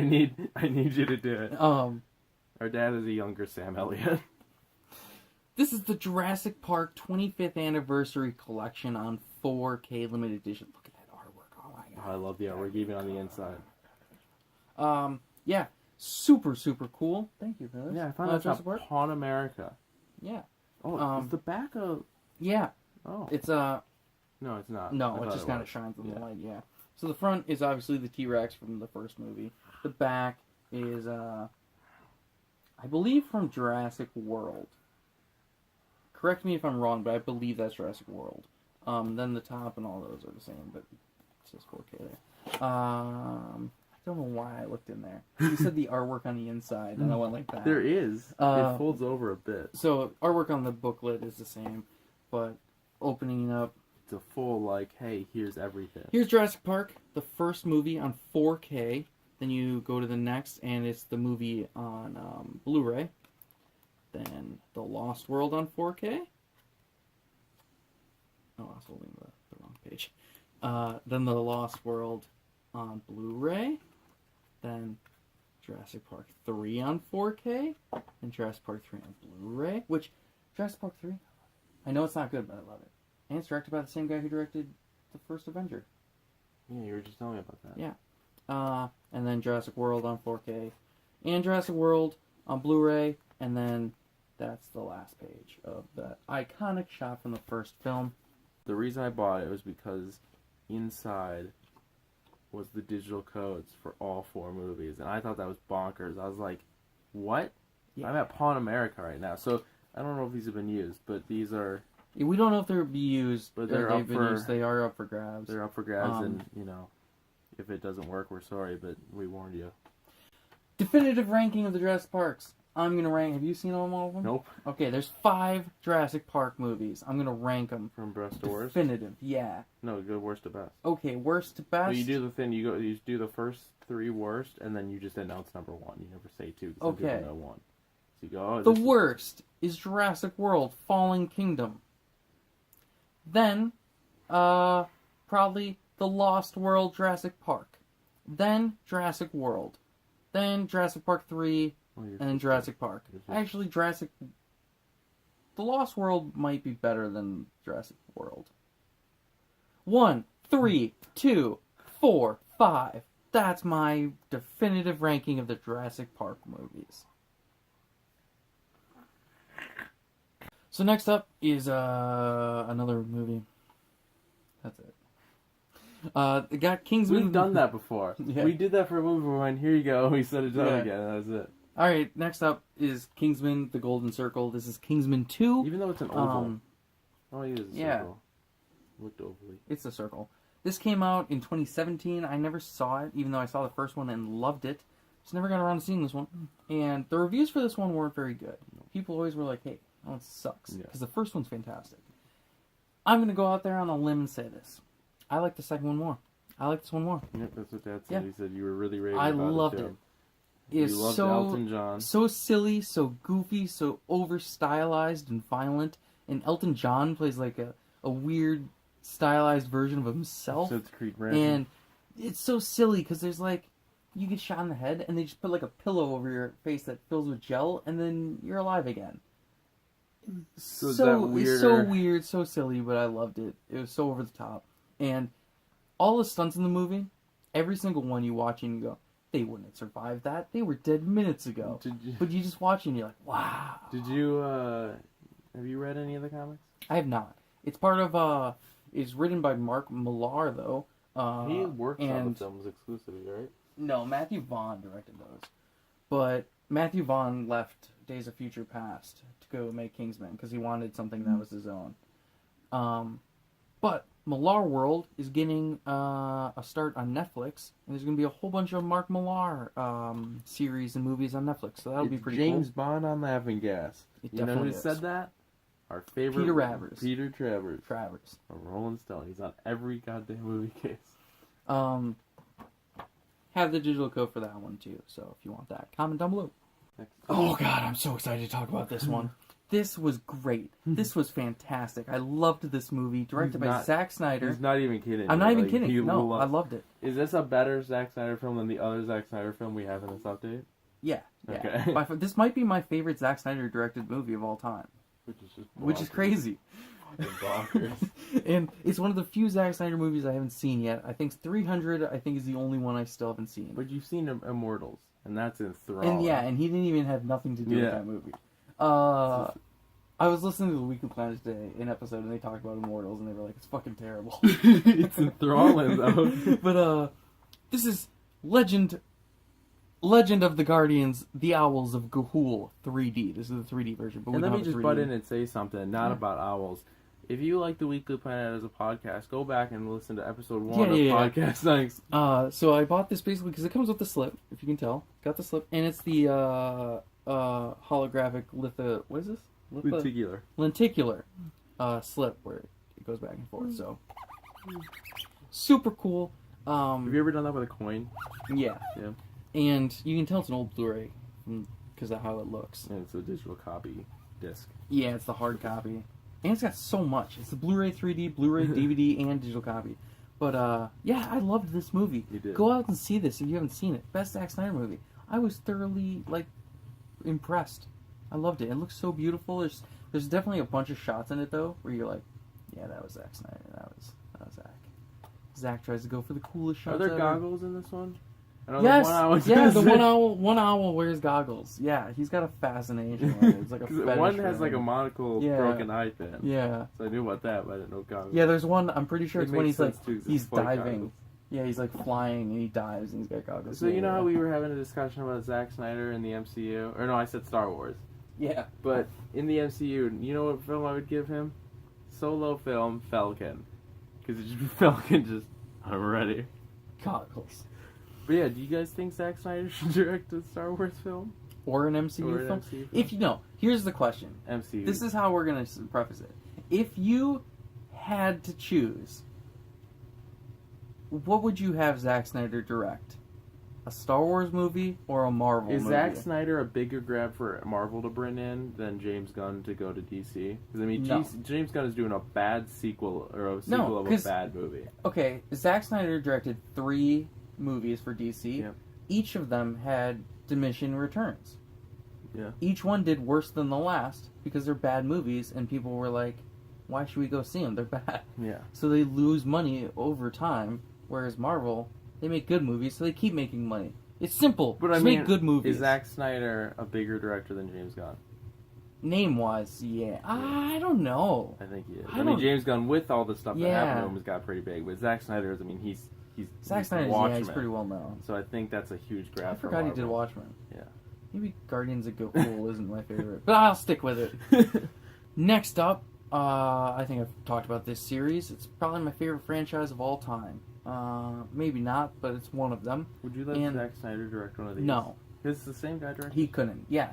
Speaker 2: I need you to do it. Our dad is a younger Sam Elliott.
Speaker 1: This is the Jurassic Park 25th Anniversary Collection on 4K limited edition. Look at that artwork. Oh my god.
Speaker 2: Oh, I love the artwork, even on the inside.
Speaker 1: Yeah. Super, super cool. Thank you for this.
Speaker 2: Yeah, I found out about Pawn America.
Speaker 1: Yeah.
Speaker 2: Oh, it's the back of...
Speaker 1: Yeah.
Speaker 2: Oh.
Speaker 1: It's,
Speaker 2: No, it's not.
Speaker 1: No, it just kind of shines in the light, yeah. So the front is obviously the T-Rex from the first movie. The back is, I believe from Jurassic World. Correct me if I'm wrong, but I believe that's Jurassic World. Then the top and all those are the same, but it says 4K there. I don't know why I looked in there. You said the artwork on the inside, and I went like that.
Speaker 2: There is. It folds over a bit.
Speaker 1: So artwork on the booklet is the same, but opening up...
Speaker 2: It's a full, like, hey, here's everything.
Speaker 1: Here's Jurassic Park, the first movie on 4K. Then you go to the next, and it's the movie on Blu-ray. Then The Lost World on 4K. Oh, I was holding the wrong page. Then The Lost World on Blu-ray. Then Jurassic Park 3 on 4K. And Jurassic Park 3 on Blu-ray. Which, Jurassic Park 3, I know it's not good, but I love it. And it's directed by the same guy who directed the first Avenger.
Speaker 2: Yeah, you were just telling me about that.
Speaker 1: Yeah. And then Jurassic World on 4K. And Jurassic World on Blu-ray. And then that's the last page of that iconic shot from the first film.
Speaker 2: The reason I bought it was because inside was the digital codes for all 4 movies. And I thought that was bonkers. I was like, what? Yeah. I'm at Pawn America right now. So I don't know if these have been used, but these are...
Speaker 1: We don't know if they'll be used,
Speaker 2: but they're up for,
Speaker 1: used. They are up for grabs.
Speaker 2: They're up for grabs, and, you know, if it doesn't work, we're sorry, but we warned you.
Speaker 1: Definitive ranking of the Jurassic Parks. I'm going to rank... Have you seen all of them?
Speaker 2: Nope.
Speaker 1: Okay, there's 5 Jurassic Park movies. I'm going to rank them.
Speaker 2: From best to worst?
Speaker 1: Definitive, yeah.
Speaker 2: No, go worst to best.
Speaker 1: Okay, worst to best.
Speaker 2: Well, you do the thing, you do the first 3 worst, and then you just announce number 1. You never say 2, because people know 1. So you go, oh,
Speaker 1: the worst is Jurassic World Fallen Kingdom. Then, probably The Lost World Jurassic Park. Then, Jurassic World. Then, Jurassic Park 3, and then Jurassic Park. Actually, The Lost World might be better than Jurassic World. 1, 3, 2, 4, 5. That's my definitive ranking of the Jurassic Park movies. So next up is another movie. That's it. It got Kingsman.
Speaker 2: We've done that before.
Speaker 1: Yeah.
Speaker 2: We did that for a movie where we went, here you go, we said it again, and that was it.
Speaker 1: Alright, next up is Kingsman, The Golden Circle. This is Kingsman 2.
Speaker 2: Even though it's an oval. It is a circle. Looked ovally.
Speaker 1: It's a circle. This came out in 2017. I never saw it, even though I saw the first one and loved it. Just never got around to seeing this one. And the reviews for this one weren't very good. People always were like, hey, that one sucks. Because the first one's fantastic. I'm going to go out there on a limb and say this. I like the second one more. I like this one more.
Speaker 2: Yep, that's what Dad said. Yeah. He said you were really raving
Speaker 1: about
Speaker 2: it.
Speaker 1: I loved it.
Speaker 2: You loved Elton John.
Speaker 1: So silly, so goofy, so over-stylized and violent. And Elton John plays like a weird, stylized version of himself.
Speaker 2: So it's Creed
Speaker 1: and it's so silly because there's like, you get shot in the head and they just put like a pillow over your face that fills with gel and then you're alive again.
Speaker 2: So
Speaker 1: It's so weird, so silly, but I loved it. It was so over the top. And all the stunts in the movie, every single one you watch and you go, they wouldn't have survived that. They were dead minutes ago. But you just watch it and you're like, wow.
Speaker 2: Did you, have you read any of the comics?
Speaker 1: I have not. It's part of, it's written by Mark Millar, though.
Speaker 2: He works on the films exclusively, right?
Speaker 1: No, Matthew Vaughn directed those. But Matthew Vaughn left Days of Future Past to go make Kingsman because he wanted something that was his own. But Millar World is getting a start on Netflix, and there's going to be a whole bunch of Mark Millar series and movies on Netflix, so that'll be pretty
Speaker 2: James
Speaker 1: cool.
Speaker 2: Bond on Laughing Gas.
Speaker 1: You know who
Speaker 2: said that? Our favorite... Peter Travers. A Rolling Stone. He's on every goddamn movie case.
Speaker 1: Have the digital code for that one, too, so if you want that, comment down below. Oh, God, I'm so excited to talk about this one. This was great. This was fantastic. I loved this movie, directed by Zack Snyder.
Speaker 2: He's not even kidding.
Speaker 1: I'm not even kidding. No, I loved it.
Speaker 2: Is this a better Zack Snyder film than the other Zack Snyder film we have in this update?
Speaker 1: Yeah.
Speaker 2: Okay.
Speaker 1: This might be my favorite Zack Snyder directed movie of all time. Which is crazy.
Speaker 2: Bonkers.
Speaker 1: And it's one of the few Zack Snyder movies I haven't seen yet. I think 300, I think, is the only one I still haven't seen.
Speaker 2: But you've seen Immortals, and that's enthralling.
Speaker 1: And he didn't even have nothing to do with that movie. I was listening to the Weekly Planet today, an episode, and they talked about Immortals, and they were like, it's fucking terrible.
Speaker 2: It's enthralling, though.
Speaker 1: But, this is Legend of the Guardians, The Owls of Ga'Hoole 3D. This is the 3D version. But
Speaker 2: and let me just butt in and say something, not about owls. If you like the Weekly Planet as a podcast, go back and listen to episode 1 of Podcast Thanks.
Speaker 1: So I bought this basically because it comes with the slip, if you can tell. Got the slip, and it's the holographic what is this? Lenticular slip where it goes back and forth. So super cool.
Speaker 2: Have you ever done that with a coin?
Speaker 1: Yeah. And you can tell it's an old Blu-ray because of how it looks.
Speaker 2: And it's a digital copy disc.
Speaker 1: Yeah, it's the hard copy. And it's got so much. It's the Blu-ray 3D, Blu-ray, DVD, and digital copy. But, yeah, I loved this movie.
Speaker 2: You did.
Speaker 1: Go out and see this if you haven't seen it. Best Zack Snyder movie. I was thoroughly, impressed. I loved it. It looks so beautiful. There's definitely a bunch of shots in it, though, where you're like, yeah, that was Zack Snyder. That was Zack. Zack tries to go for the coolest shots
Speaker 2: ever.
Speaker 1: Are there
Speaker 2: goggles in this one?
Speaker 1: Yes, the one owl wears goggles. Yeah, he's got a fascination. It's like a fetish.
Speaker 2: One has like a monocle broken eye pin.
Speaker 1: Yeah.
Speaker 2: So I knew about that, but I didn't know goggles.
Speaker 1: Yeah, there's one. I'm pretty sure it's when he's he's diving.
Speaker 2: Goggles.
Speaker 1: Yeah, he's like flying and he dives and he's got goggles.
Speaker 2: So you know how we were having a discussion about Zack Snyder in the MCU? Or no, I said Star Wars.
Speaker 1: Yeah.
Speaker 2: But in the MCU, you know what film I would give him? Solo film Falcon. Because it's just Falcon just, I'm ready.
Speaker 1: Goggles.
Speaker 2: But yeah, do you guys think Zack Snyder should direct a Star Wars film?
Speaker 1: Or an MCU film? If you know, here's the question.
Speaker 2: MCU.
Speaker 1: This is how we're going to preface it. If you had to choose, what would you have Zack Snyder direct? A Star Wars movie or a Marvel movie?
Speaker 2: Is Zack Snyder a bigger grab for Marvel to bring in than James Gunn to go to DC? Because, I mean,
Speaker 1: No.
Speaker 2: James Gunn is doing a bad sequel, or a sequel of a bad movie.
Speaker 1: Okay, Zack Snyder directed 3 movies for DC.
Speaker 2: Yep.
Speaker 1: Each of them had diminishing returns.
Speaker 2: Yeah.
Speaker 1: Each one did worse than the last because they're bad movies, and people were like, why should we go see them? They're bad.
Speaker 2: Yeah.
Speaker 1: So they lose money over time, whereas Marvel, they make good movies, so they keep making money. It's simple.
Speaker 2: But
Speaker 1: Just
Speaker 2: I mean,
Speaker 1: make good movies.
Speaker 2: Is Zack Snyder a bigger director than James Gunn?
Speaker 1: Name-wise, yeah. I don't know.
Speaker 2: I think he is. I mean, James Gunn, with all the stuff that happened to him, has got pretty big. But Zack Snyder, I mean, he's
Speaker 1: Zack Snyder, he's pretty well known.
Speaker 2: So I think that's a huge grab.
Speaker 1: I forgot he did Watchmen.
Speaker 2: Yeah.
Speaker 1: Maybe Guardians of Ga'Hoole isn't my favorite, but I'll stick with it. Next up, I think I've talked about this series. It's probably my favorite franchise of all time. Maybe not, but it's one of them.
Speaker 2: Would you let Zack Snyder direct one of these?
Speaker 1: No.
Speaker 2: Because it's the same guy directing?
Speaker 1: He couldn't. Yeah,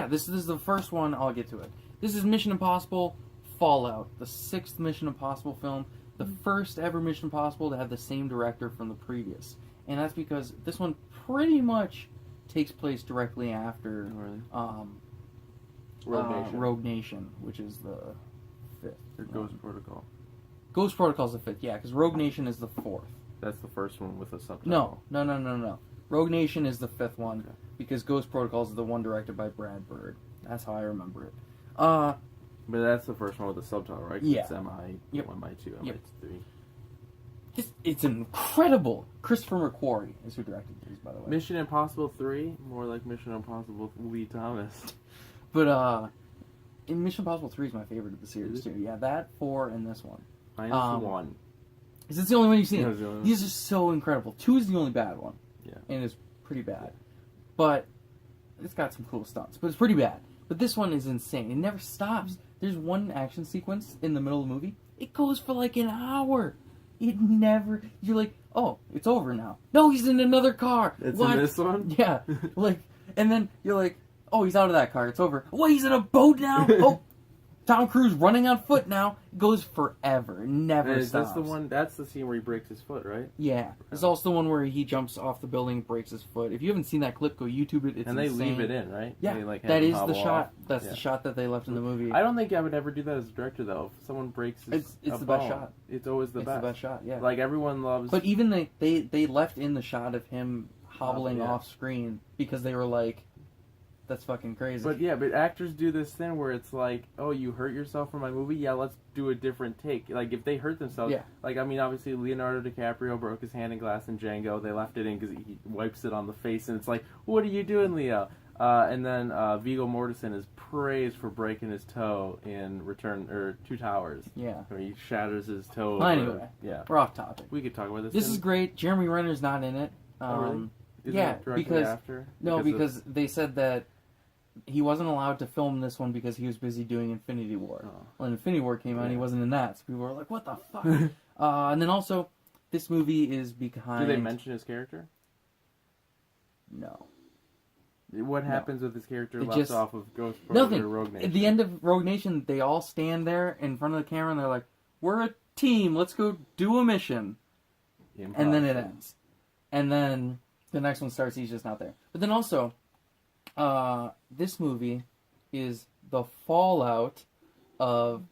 Speaker 1: this is the first one. I'll get to it. This is Mission Impossible Fallout, the 6th Mission Impossible film. The first ever Mission Impossible to have the same director from the previous. And that's because this one pretty much takes place directly after Rogue Nation, which is the 5th.
Speaker 2: Or Ghost Protocol.
Speaker 1: Ghost Protocol is the 5th, yeah, because Rogue Nation is the 4th.
Speaker 2: That's the first one with a subtitle.
Speaker 1: No. Rogue Nation is the 5th one,
Speaker 2: Okay.
Speaker 1: because Ghost Protocols is the one directed by Brad Bird. That's how I remember it.
Speaker 2: But that's the first one with a subtitle, right? 'Cause
Speaker 1: Yeah.
Speaker 2: It's MI1,
Speaker 1: Yep.
Speaker 2: MI2,
Speaker 1: Yep.
Speaker 2: MI3.
Speaker 1: It's incredible. Christopher McQuarrie is who directed these, by the way.
Speaker 2: Mission Impossible 3, more like Mission Impossible Lee Thomas.
Speaker 1: But in Mission Impossible 3 is my favorite of the series
Speaker 2: Is it?
Speaker 1: too. Yeah, that, 4, and this one.
Speaker 2: -1.
Speaker 1: Is this the only one you've seen?
Speaker 2: Yeah, it's the only one.
Speaker 1: These are so incredible. 2 is the only bad one.
Speaker 2: Yeah.
Speaker 1: And it's pretty bad. But it's got some cool stunts. But it's pretty bad. But this one is insane. It never stops. There's one action sequence in the middle of the movie. It goes for like an hour. It never... You're like, oh, it's over now. No, he's in another car.
Speaker 2: It's
Speaker 1: What?
Speaker 2: in this one?
Speaker 1: Yeah. Like, and then you're like, oh, he's out of that car. It's over. What, he's in a boat now? Oh, Tom Cruise running on foot now. It goes forever. It never
Speaker 2: And is
Speaker 1: stops.
Speaker 2: this the one? That's the scene where he breaks his foot, right?
Speaker 1: Yeah. It's also the one where he jumps off the building and breaks his foot. If you haven't seen that clip, go YouTube it. It's
Speaker 2: And they
Speaker 1: insane.
Speaker 2: leave it in, right?
Speaker 1: Yeah.
Speaker 2: They, like, have
Speaker 1: That
Speaker 2: him
Speaker 1: is the
Speaker 2: hobble
Speaker 1: shot.
Speaker 2: off.
Speaker 1: That's
Speaker 2: Yeah.
Speaker 1: the shot that they left in the movie.
Speaker 2: I don't think I would ever do that as a director, though. If someone breaks his
Speaker 1: It's
Speaker 2: a
Speaker 1: the best
Speaker 2: bone,
Speaker 1: shot.
Speaker 2: It's always the
Speaker 1: It's
Speaker 2: best.
Speaker 1: the best shot, yeah.
Speaker 2: Like, everyone loves...
Speaker 1: But even they left in the shot of him hobbling
Speaker 2: yeah.
Speaker 1: off screen because they were like, that's fucking crazy.
Speaker 2: But yeah, but actors do this thing where it's like, oh, you hurt yourself for my movie? Yeah, let's do a different take. Like, if they hurt themselves...
Speaker 1: Yeah.
Speaker 2: Like, I mean, obviously, Leonardo DiCaprio broke his hand in Glass in Django. They left it in because he wipes it on the face, and it's like, what are you doing, Leo? And then Viggo Mortensen is praised for breaking his toe in Two Towers.
Speaker 1: Yeah.
Speaker 2: Where he shatters his toe.
Speaker 1: Well, anyway,
Speaker 2: yeah.
Speaker 1: we're off topic.
Speaker 2: We could talk about this.
Speaker 1: This is great. Jeremy Renner's not in it.
Speaker 2: Oh, really? Isn't
Speaker 1: yeah,
Speaker 2: it directly
Speaker 1: because...
Speaker 2: after?
Speaker 1: No, because they said that he wasn't allowed to film this one because he was busy doing Infinity War.
Speaker 2: Oh.
Speaker 1: When Infinity War came out,
Speaker 2: Yeah.
Speaker 1: he wasn't in that. So people were like, what the fuck? And then also, this movie is behind...
Speaker 2: Do they mention his character?
Speaker 1: No.
Speaker 2: What happens with his character
Speaker 1: It
Speaker 2: left
Speaker 1: just-
Speaker 2: off of Ghost
Speaker 1: Nothing.
Speaker 2: or Rogue Nation?
Speaker 1: At the end of Rogue Nation, they all stand there in front of the camera and they're like, we're a team, let's go do a mission. And then it ends. And then the next one starts, he's just not there. But then also, this movie is the fallout of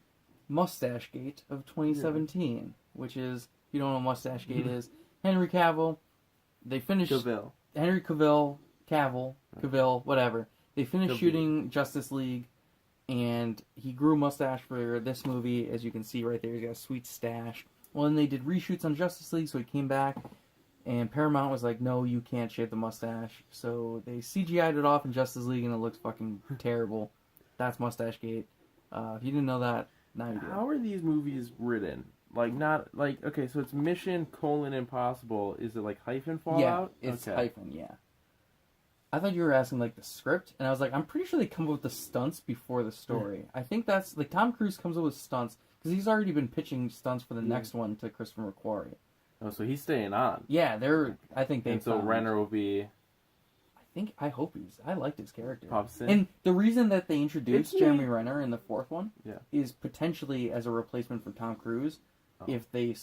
Speaker 1: Mustache Gate of 2017, which is, if you don't know what Mustache Gate is, Henry Cavill, they finished... Henry Cavill, whatever. They finished shooting Justice League, and he grew a mustache for this movie, as you can see right there. He's got a sweet stash. Well, then they did reshoots on Justice League, so he came back, and Paramount was like, no, you can't shave the mustache. So they CGI'd it off in Justice League, and it looks fucking terrible. That's Mustache Gate. If you didn't know that, now you do.
Speaker 2: How are these movies written? Like, not, like, okay, so it's Mission, Impossible. Is it, like, hyphen Fallout?
Speaker 1: Yeah, it's hyphen, yeah. I thought you were asking, like, the script, and I was like, I'm pretty sure they come up with the stunts before the story. I think that's, like, Tom Cruise comes up with stunts, because he's already been pitching stunts for the next one to Christopher McQuarrie.
Speaker 2: Oh, so he's staying on.
Speaker 1: Yeah, I think they
Speaker 2: And so Renner will be...
Speaker 1: I hope I liked his character.
Speaker 2: Pops in.
Speaker 1: And the reason that they introduced Jeremy Renner in the 4th one is potentially as a replacement for Tom Cruise if they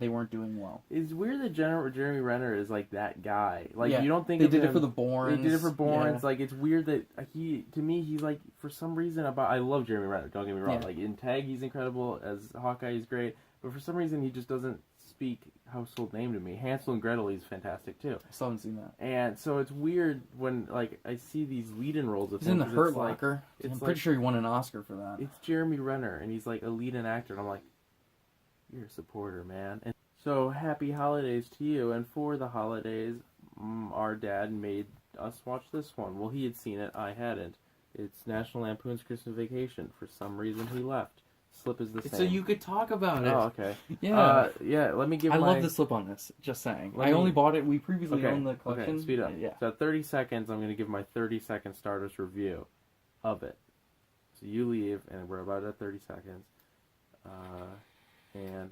Speaker 1: weren't doing well.
Speaker 2: It's weird that Jeremy Renner is like that guy. Like
Speaker 1: Yeah,
Speaker 2: you don't think
Speaker 1: they
Speaker 2: of
Speaker 1: did
Speaker 2: him,
Speaker 1: it for the Bournes.
Speaker 2: They did it for Bournes.
Speaker 1: Yeah.
Speaker 2: Like it's weird that to me he's like for some reason I love Jeremy Renner. Don't get me wrong.
Speaker 1: Yeah.
Speaker 2: Like in Tag he's incredible. As Hawkeye he's great. But for some reason he just doesn't speak household name to me. Hansel and Gretel he's fantastic too.
Speaker 1: I still haven't seen that.
Speaker 2: And so it's weird when like I see these lead-in roles of
Speaker 1: He's
Speaker 2: him.
Speaker 1: in the
Speaker 2: 'cause
Speaker 1: Hurt
Speaker 2: it's like-
Speaker 1: Locker.
Speaker 2: it's
Speaker 1: I'm
Speaker 2: like-
Speaker 1: pretty sure he won an Oscar for that.
Speaker 2: It's Jeremy Renner, and he's like a lead-in actor, and I'm like, you're a supporter, man. And so happy holidays to you, and for the holidays, our dad made us watch this one. Well, he had seen it, I hadn't. It's National Lampoon's Christmas Vacation. For some reason, he left. Slip is the same.
Speaker 1: So you could talk about it.
Speaker 2: Oh, okay.
Speaker 1: Yeah.
Speaker 2: Yeah, let me give
Speaker 1: I
Speaker 2: my...
Speaker 1: love the slip on this, just saying.
Speaker 2: Let
Speaker 1: I
Speaker 2: me-
Speaker 1: only bought it, we previously owned the collection.
Speaker 2: Okay, speed up.
Speaker 1: Yeah.
Speaker 2: So 30 seconds, I'm going to give my 30-second starters review of it. So you leave, and we're about at 30 seconds. And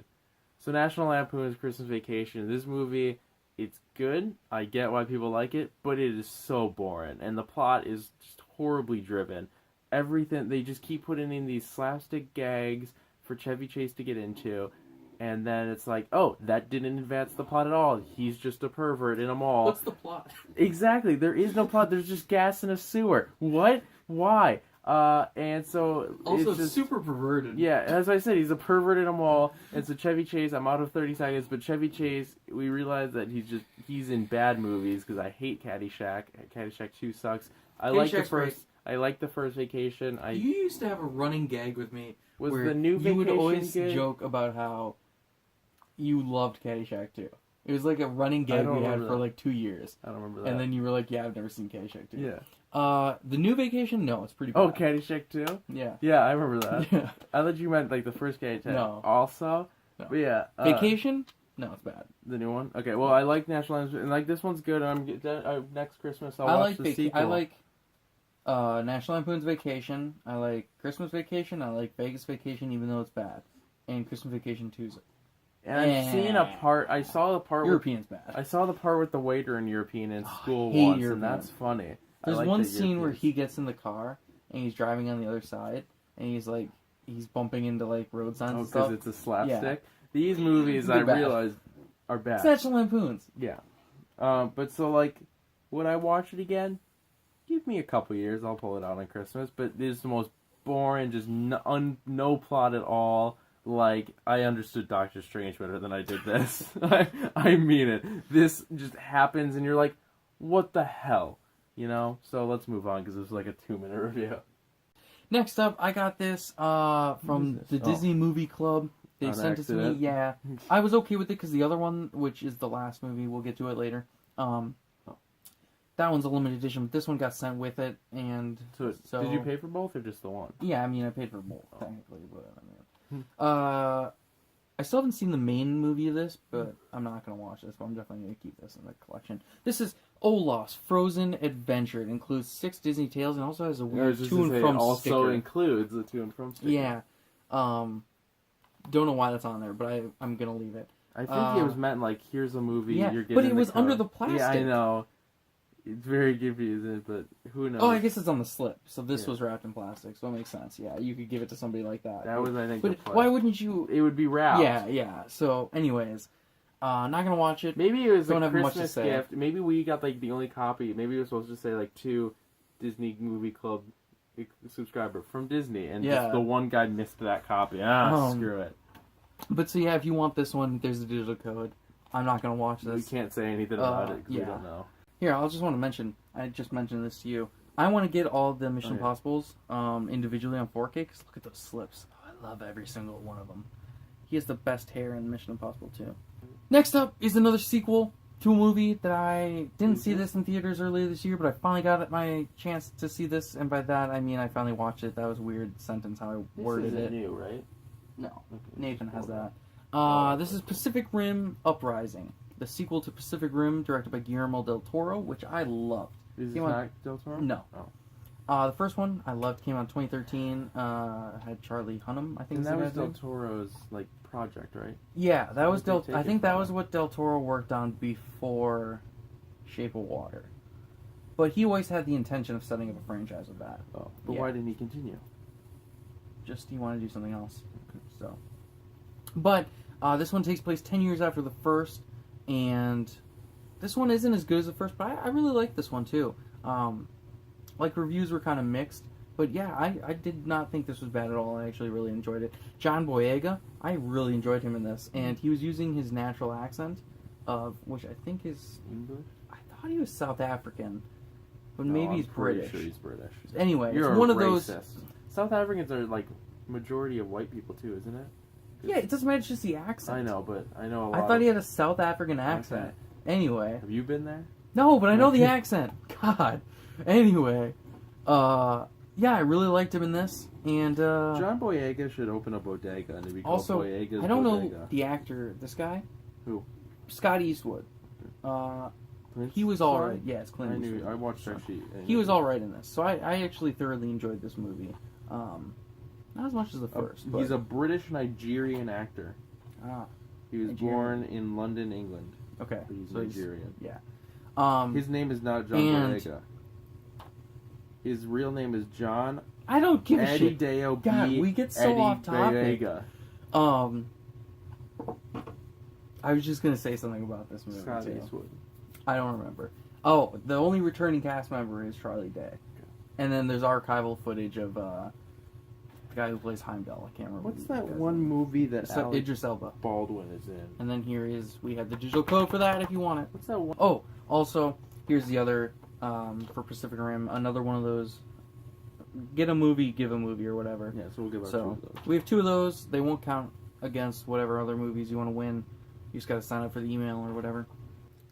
Speaker 2: so National Lampoon's Christmas Vacation. This movie, it's good. I get why people like it, but it is so boring. And the plot is just horribly driven. Everything, they just keep putting in these slapstick gags for Chevy Chase to get into. And then it's like, oh, that didn't advance the plot at all. He's just a pervert in a mall.
Speaker 1: What's the plot?
Speaker 2: Exactly. There is no plot. There's just gas in a sewer. What? Why? And so
Speaker 1: Also,
Speaker 2: it's just,
Speaker 1: super perverted.
Speaker 2: Yeah, as I said, he's a pervert in a mall. And so Chevy Chase, I'm out of 30 seconds, but Chevy Chase, we realize that he's in bad movies because I hate Caddyshack. Caddyshack 2 sucks. I like the first Vacation.
Speaker 1: You used to have a running gag with me.
Speaker 2: Was
Speaker 1: where
Speaker 2: the new
Speaker 1: you
Speaker 2: Vacation
Speaker 1: would always
Speaker 2: good?
Speaker 1: joke about how you loved Caddyshack 2. It was like a running gag we had for like 2 years.
Speaker 2: I don't remember that.
Speaker 1: And then you were like, yeah, I've never seen Caddyshack 2.
Speaker 2: Yeah.
Speaker 1: The new Vacation, no, it's pretty bad.
Speaker 2: Oh, Caddyshack 2?
Speaker 1: Yeah.
Speaker 2: Yeah, I remember that.
Speaker 1: Yeah.
Speaker 2: I thought you meant like the first Caddyshack.
Speaker 1: No.
Speaker 2: Also?
Speaker 1: No.
Speaker 2: But yeah.
Speaker 1: Vacation? No, it's bad.
Speaker 2: The new one? Okay, well, I like National Lampoon's, and like this one's good. Next Christmas I'll watch the sequel.
Speaker 1: I like National Lampoon's Vacation. I like Christmas Vacation. I like Vegas Vacation, even though it's bad. And Christmas Vacation 2's.
Speaker 2: And I've seen a part. I saw the part.
Speaker 1: European's bad.
Speaker 2: I saw the part with the waiter in European in school
Speaker 1: hate
Speaker 2: once,
Speaker 1: European.
Speaker 2: and that's funny.
Speaker 1: There's one scene where he gets in the car and he's driving on the other side, and he's bumping into like road signs and stuff.
Speaker 2: because it's a slapstick.
Speaker 1: Yeah.
Speaker 2: These movies, I realize, are bad.
Speaker 1: It's National Lampoon's.
Speaker 2: Yeah. But so like, would I watch it again? Give me a couple years. I'll pull it out on Christmas. But it's the most boring, just no plot at all. Like, I understood Doctor Strange better than I did this. I mean it. This just happens, and you're like, what the hell? You know? So let's move on, because it was like a 2-minute review.
Speaker 1: Next up, I got this from the Disney Movie Club. They sent it to me. Yeah. I was okay with it, because the other one, which is the last movie, we'll get to it later, that one's a limited edition, but this one got sent with it, and so...
Speaker 2: Did you pay for both, or just the one?
Speaker 1: Yeah, I mean, I paid for both, technically, but I mean... I still haven't seen the main movie of this, but I'm not going to watch this, but I'm definitely going to keep this in the collection. This is Olaf's Frozen Adventure. It includes 6 Disney tales and also has a weird to and from
Speaker 2: also
Speaker 1: sticker.
Speaker 2: Includes the to and from sticker.
Speaker 1: Yeah. Don't know why that's on there, but I'm going to leave it.
Speaker 2: I think it was meant like, here's a movie you're getting.
Speaker 1: But it was under the plastic.
Speaker 2: Yeah, I know. It's very confusing, but who knows?
Speaker 1: Oh, I guess it's on the slip. So this was wrapped in plastic, so it makes sense. Yeah, you could give it to somebody like that.
Speaker 2: That was, I think,
Speaker 1: but why wouldn't you...
Speaker 2: It would be wrapped.
Speaker 1: Yeah. So, anyways, not going to watch it.
Speaker 2: Maybe it was
Speaker 1: Don't
Speaker 2: a
Speaker 1: have much to
Speaker 2: Christmas
Speaker 1: say.
Speaker 2: gift. Maybe we got, like, the only copy. Maybe it was supposed to say, like, 2 Disney Movie Club subscriber from Disney, and just the one guy missed that copy. Screw it.
Speaker 1: But so, yeah, if you want this one, there's a digital code. I'm not going to watch this.
Speaker 2: We can't say anything about it, because we don't know.
Speaker 1: Here, I just want to mention, I just mentioned this to you. I want to get all the Mission Impossibles individually on 4K, because look at those slips. Oh, I love every single one of them. He has the best hair in Mission Impossible 2. Next up is another sequel to a movie that I didn't see this in theaters earlier this year, but I finally got my chance to see this, and by that I mean I finally watched it. That was a weird sentence how I worded it.
Speaker 2: This isn't new, right?
Speaker 1: No. Okay. Nathan has that. This is Pacific Rim Uprising, the sequel to Pacific Rim, directed by Guillermo del Toro, which I loved.
Speaker 2: Is this not del Toro?
Speaker 1: No.
Speaker 2: Oh.
Speaker 1: The first one I loved, came out in 2013. Had Charlie Hunnam, I think.
Speaker 2: And that was del Toro's like project, right?
Speaker 1: Yeah, that was I think that was what del Toro worked on before Shape of Water. But he always had the intention of setting up a franchise with that.
Speaker 2: Oh, but why didn't he continue?
Speaker 1: Just he wanted to do something else. So, but this one takes place 10 years after the first, and this one isn't as good as the first, but I really like this one too. Like, reviews were kind of mixed, but yeah, I did not think this was bad at all. I actually really enjoyed it. John Boyega, I really enjoyed him in this, and he was using his natural accent, which I think is
Speaker 2: English.
Speaker 1: I thought he was South African, but maybe he's British.
Speaker 2: Sure he's British.
Speaker 1: Anyway,
Speaker 2: You're
Speaker 1: it's one
Speaker 2: a
Speaker 1: of those.
Speaker 2: South Africans are like majority of white people too, isn't it?
Speaker 1: Yeah, it doesn't matter, it's just the accent.
Speaker 2: I know, but I know a lot.
Speaker 1: I thought he had a South African accent.
Speaker 2: Okay.
Speaker 1: Anyway.
Speaker 2: Have you been there?
Speaker 1: No, but I know the accent. God. Anyway. Yeah, I really liked him in this. And,
Speaker 2: John Boyega should open a bodega and it'd be called Boyega's
Speaker 1: I don't
Speaker 2: Bodega.
Speaker 1: know the actor, this guy.
Speaker 2: Who?
Speaker 1: Scott Eastwood. He was alright. Yeah, it's Clint Eastwood.
Speaker 2: I watched that sheet.
Speaker 1: He was alright in this. So I actually thoroughly enjoyed this movie. Not as much as the first.
Speaker 2: He's a British-Nigerian actor. He was born in London, England.
Speaker 1: Okay.
Speaker 2: But he's Nigerian. His name is not John Boyega. His real name is John.
Speaker 1: I don't give a shit.
Speaker 2: Adideo B.
Speaker 1: God, we get so off topic.
Speaker 2: Boyega.
Speaker 1: I was just gonna say something about this movie
Speaker 2: Scott
Speaker 1: too.
Speaker 2: Eastwood.
Speaker 1: I don't remember. Oh, the only returning cast member is Charlie Day. And then there's archival footage of the guy who plays Heimdall. I can't remember.
Speaker 2: What's that one movie that
Speaker 1: Idris Elba.
Speaker 2: Baldwin is in?
Speaker 1: And then we have the digital code for that if you want it.
Speaker 2: What's that one?
Speaker 1: Oh, also, here's the other, for Pacific Rim, another one of those, get a movie, give a movie, or whatever.
Speaker 2: Yeah, so we'll give out 2 of those.
Speaker 1: We have 2 of those. They won't count against whatever other movies you want to win. You just gotta sign up for the email or whatever.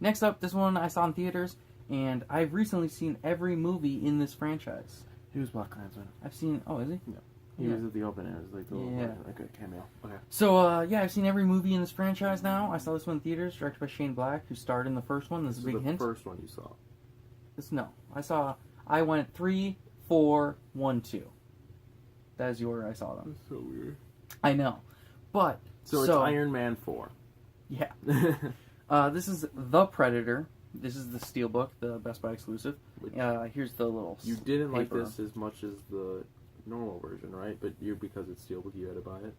Speaker 1: Next up, this one I saw in theaters, and I've recently seen every movie in this franchise.
Speaker 2: He was Black Klansman.
Speaker 1: I've seen, oh, is he?
Speaker 2: Yeah. He was at the opening. It was like the little cameo. Okay.
Speaker 1: So, yeah, I've seen every movie in this franchise now. I saw this one in theaters, directed by Shane Black, who starred in the first one. This is a big hint.
Speaker 2: The first one you saw.
Speaker 1: I went 3, 4, 1, 2. That is the order I saw them.
Speaker 2: That's so weird.
Speaker 1: I know. But,
Speaker 2: So it's Iron Man 4.
Speaker 1: Yeah. This is The Predator. This is the Steelbook, the Best Buy exclusive. Here's the little
Speaker 2: You didn't
Speaker 1: paper.
Speaker 2: like this as much as the normal version, right? But because it's Steelbook, you had to buy it?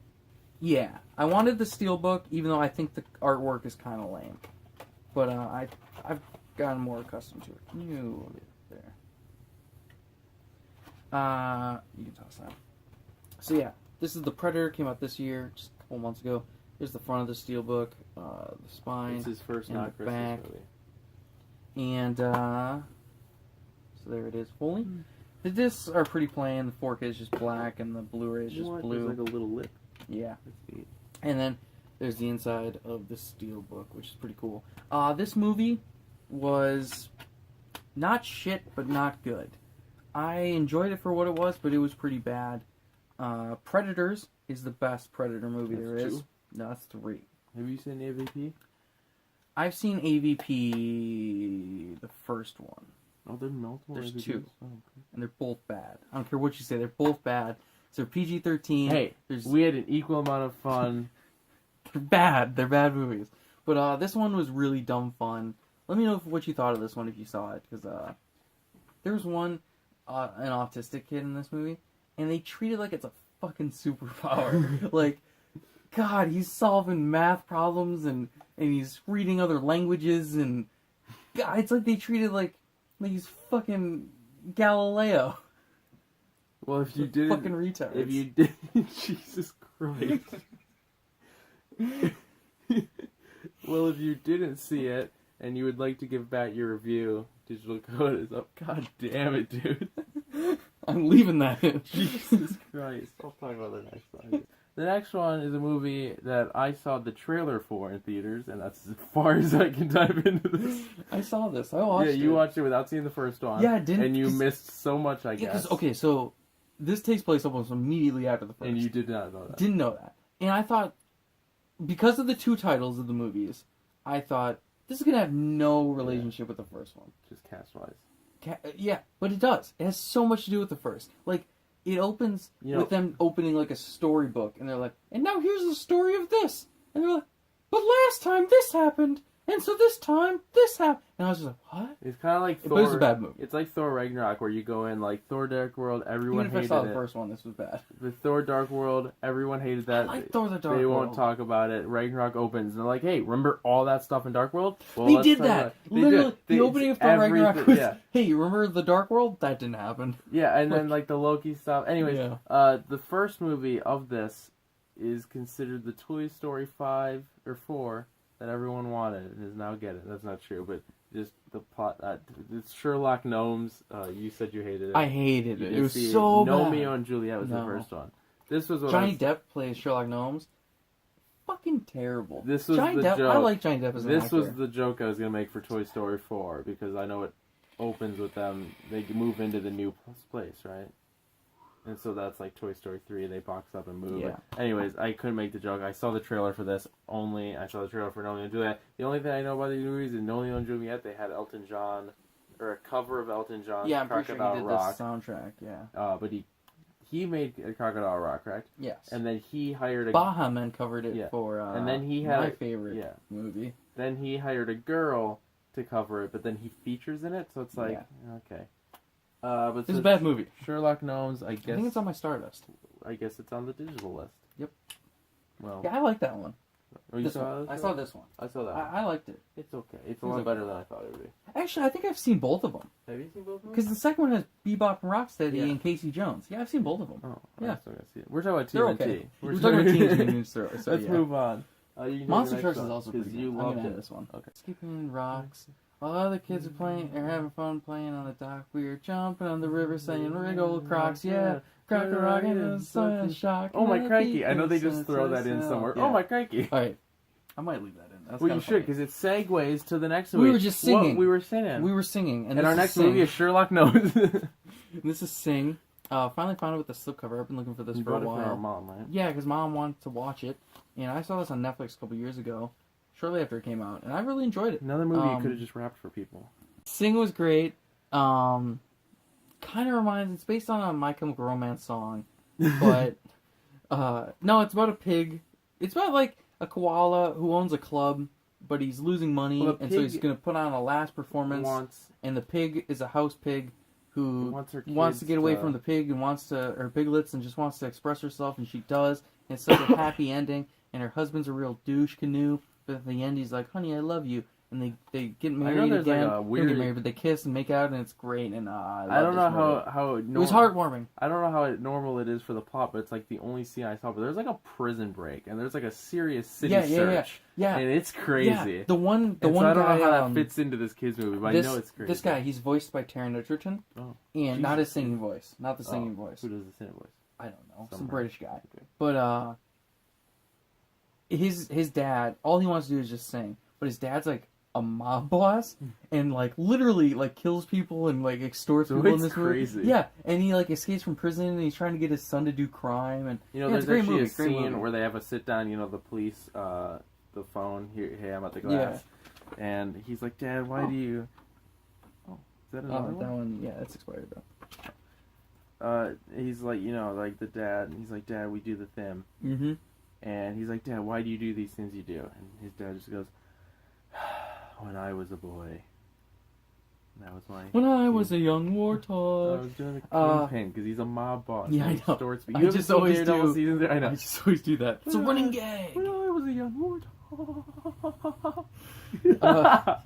Speaker 1: Yeah. I wanted the Steelbook, even though I think the artwork is kind of lame. But I've gotten more accustomed to it. There. You can toss that. So yeah, this is The Predator, came out this year, just a couple months ago. Here's the front of the Steelbook, the spine,
Speaker 2: It's his first
Speaker 1: and
Speaker 2: not
Speaker 1: the
Speaker 2: Christmas
Speaker 1: back.
Speaker 2: movie.
Speaker 1: And so there it is, fully. The discs are pretty plain. The 4K is just black, and the Blu-ray is just blue.
Speaker 2: There's like a little lip.
Speaker 1: Yeah.
Speaker 2: That's neat.
Speaker 1: And then there's the inside of the Steelbook, which is pretty cool. This movie was not shit, but not good. I enjoyed it for what it was, but it was pretty bad. Predators is the best Predator movie there is.
Speaker 2: 2?
Speaker 1: No, that's 3.
Speaker 2: Have you seen AVP?
Speaker 1: I've seen AVP, the first one.
Speaker 2: Oh, there's multiple.
Speaker 1: There's
Speaker 2: AVPs?
Speaker 1: 2.
Speaker 2: Oh, okay.
Speaker 1: And they're both bad. I don't care what you say, they're both bad. So PG-13.
Speaker 2: Hey, we had an equal amount of fun.
Speaker 1: They're bad. They're bad movies. But this one was really dumb fun. Let me know what you thought of this one if you saw it. Because there was an autistic kid in this movie, and they treat it like it's a fucking superpower. Like, God, he's solving math problems, and he's reading other languages, and God, it's like they treat it like he's fucking Galileo.
Speaker 2: Well, if you didn't,
Speaker 1: fucking retards.
Speaker 2: If you did, Jesus Christ. Well, if you didn't see it and you would like to give back your review, digital code is up. God damn it, dude.
Speaker 1: I'm leaving that in.
Speaker 2: Jesus Christ. I'll talk about the next one. The next one is a movie that I saw the trailer for in theaters, and that's as far as I can dive into this.
Speaker 1: I saw this. I watched it.
Speaker 2: Yeah, you watched it without seeing the first one.
Speaker 1: Yeah, I didn't.
Speaker 2: And you missed so much, I guess.
Speaker 1: Okay, so this takes place almost immediately after the first.
Speaker 2: And you did not know that.
Speaker 1: Didn't know that. And I thought, because of the 2 titles of the movies, I thought, this is going to have no relationship with the first one.
Speaker 2: Just cast-wise.
Speaker 1: Yeah, but it does. It has so much to do with the first. Like, it opens with them opening, like, a storybook, and they're like, and now here's the story of this. And they're like, but last time this happened, and so this time this happened. And I was just like, what?
Speaker 2: It's kind of like Thor.
Speaker 1: But it's a bad movie.
Speaker 2: It's like Thor Ragnarok, where you go in, like, Thor Dark World, everyone
Speaker 1: Even if
Speaker 2: hated
Speaker 1: I saw the
Speaker 2: it.
Speaker 1: first one, this was bad.
Speaker 2: The Thor Dark World, everyone hated that.
Speaker 1: I like Thor the Dark World.
Speaker 2: They won't talk about it. Ragnarok opens, and they're like, hey, remember all that stuff in Dark World? Well,
Speaker 1: they did that. Literally, the opening of Thor Ragnarok was,
Speaker 2: yeah.
Speaker 1: hey, you remember the Dark World? That didn't happen.
Speaker 2: Yeah, and then, like, the Loki stuff. Anyways,
Speaker 1: Yeah.
Speaker 2: The first movie of this is considered the Toy Story 5 or 4 that everyone wanted, and is now getting. That's not true, but just the plot. It's Sherlock Gnomes. You said you hated it.
Speaker 1: I hated it. It was so bad.
Speaker 2: Romeo and Juliet was the first one. This was what
Speaker 1: Johnny Depp plays Sherlock Gnomes. Fucking terrible.
Speaker 2: This was
Speaker 1: Johnny
Speaker 2: the
Speaker 1: Depp.
Speaker 2: joke.
Speaker 1: I like Johnny Depp as an actor.
Speaker 2: This was the joke I was gonna make for Toy Story 4 because I know it opens with them. They move into the new place, right? And so that's like Toy Story 3. They box up and move.
Speaker 1: Yeah.
Speaker 2: Anyways, I couldn't make the joke. I saw the trailer for this only. I saw the trailer for Romeo and Juliet. The only thing I know about these movies is Romeo and Juliet. They had Elton John, or a cover of Elton John's
Speaker 1: I'm pretty sure
Speaker 2: Crocodile
Speaker 1: he did
Speaker 2: Rock.
Speaker 1: the soundtrack. Yeah.
Speaker 2: But he made a Crocodile Rock, correct?
Speaker 1: Yes.
Speaker 2: And then he hired a
Speaker 1: Baha Men covered it for.
Speaker 2: And then he had
Speaker 1: my favorite movie.
Speaker 2: Then he hired a girl to cover it, but then he features in it, so it's like okay. But
Speaker 1: it's a bad movie.
Speaker 2: Sherlock Gnomes, I guess.
Speaker 1: I think it's on my Stardust.
Speaker 2: I guess it's on the digital list.
Speaker 1: Yep.
Speaker 2: Well.
Speaker 1: Yeah, I like that one.
Speaker 2: Oh, you
Speaker 1: This
Speaker 2: saw
Speaker 1: one.
Speaker 2: this
Speaker 1: I
Speaker 2: one?
Speaker 1: saw this one.
Speaker 2: I saw that.
Speaker 1: I liked it.
Speaker 2: It's okay. It's a
Speaker 1: was
Speaker 2: lot
Speaker 1: okay.
Speaker 2: better than I thought it would be.
Speaker 1: Actually, I think I've seen both of them.
Speaker 2: Have you seen both of them?
Speaker 1: Because the second one has Bebop and Rocksteady
Speaker 2: Yeah.
Speaker 1: and Casey Jones. Yeah, I've seen both of them.
Speaker 2: Oh,
Speaker 1: Yeah.
Speaker 2: I still gotta see it. We're talking about
Speaker 1: They're
Speaker 2: TNT.
Speaker 1: okay. We're talking about Teenage Mutant Ninja Turtles. So
Speaker 2: Let's
Speaker 1: yeah.
Speaker 2: move on. You can do
Speaker 1: Monster
Speaker 2: the next
Speaker 1: Trucks
Speaker 2: one,
Speaker 1: is also pretty good.
Speaker 2: you
Speaker 1: I'm
Speaker 2: loved
Speaker 1: gonna
Speaker 2: it.
Speaker 1: add this one.
Speaker 2: Okay.
Speaker 1: Skipping rocks. While other kids are playing or having fun playing on the dock, we are jumping on the river saying wriggle crocs, yeah. Crack a rock in the sun shock.
Speaker 2: Oh my crikey! I know they just throw that in somewhere.
Speaker 1: Yeah.
Speaker 2: Oh my crikey!
Speaker 1: Alright. I might leave that in. That's
Speaker 2: Well,
Speaker 1: kinda
Speaker 2: you should,
Speaker 1: funny.
Speaker 2: because it segues to the next movie.
Speaker 1: We were just singing.
Speaker 2: What we were singing.
Speaker 1: We were singing.
Speaker 2: And
Speaker 1: this
Speaker 2: our
Speaker 1: is
Speaker 2: next
Speaker 1: Sing.
Speaker 2: movie is Sherlock Gnomes.
Speaker 1: This is Sing. Finally found it with the slipcover. I've been looking for this
Speaker 2: You
Speaker 1: for a
Speaker 2: brought it
Speaker 1: while.
Speaker 2: for our mom, right?
Speaker 1: Yeah, because Mom wanted to watch it. And I saw this on Netflix a couple years ago, shortly after it came out. And I really enjoyed it.
Speaker 2: Another movie you could have just wrapped for people.
Speaker 1: Sing was great. Kind of reminds... It's based on a My Chemical Romance song. But, no, it's about a pig. It's about, like, a koala who owns a club, but he's losing money,
Speaker 2: Well,
Speaker 1: and so he's going to put on a last performance. And the pig is a house pig who wants to get away from the pig and wants to... Or piglets and just wants to express herself, and she does. And it's such a happy ending. And her husband's a real douche canoe. But at the end, he's like, honey, I love you. And they get married
Speaker 2: there's
Speaker 1: again.
Speaker 2: like a weird...
Speaker 1: They get married, but they kiss and make out, and it's great. And
Speaker 2: I don't know how
Speaker 1: it was heartwarming.
Speaker 2: I don't know how normal it is for the plot, but it's like the only scene I saw. But there's like a prison break, and there's like a serious city search.
Speaker 1: Yeah.
Speaker 2: And it's crazy.
Speaker 1: Yeah. The one
Speaker 2: so
Speaker 1: guy.
Speaker 2: I don't know how that fits into this kids movie, but I know it's crazy.
Speaker 1: This guy, he's voiced by Taron Egerton, and not his singing voice, not the singing voice.
Speaker 2: Who does the singing voice?
Speaker 1: I don't know, some British guy. Okay. But his dad, all he wants to do is just sing. But his dad's like a mob boss, and like literally like kills people and like extorts people in this
Speaker 2: crazy.
Speaker 1: movie. Yeah, and he like escapes from prison and he's trying to get his son to do crime. And
Speaker 2: you know, there's actually a scene where they have a sit down. You know, the police, the phone. Here, hey, I'm at the glass, and he's like, Dad, why do you? Oh, is that another one?
Speaker 1: That one, yeah, it's expired though.
Speaker 2: He's like, you know, like the dad. And he's like, Dad, we do the thing.
Speaker 1: Mm-hmm.
Speaker 2: And he's like, Dad, why do you do these things you do? And his dad just goes, when I was a boy. That was my...
Speaker 1: When I was a young warthog.
Speaker 2: I was doing the kingpin, because he's a mob boss.
Speaker 1: Yeah, I know.
Speaker 2: I just always do. I know.
Speaker 1: I just always do that. It's a running gag.
Speaker 2: When I was a young warthog.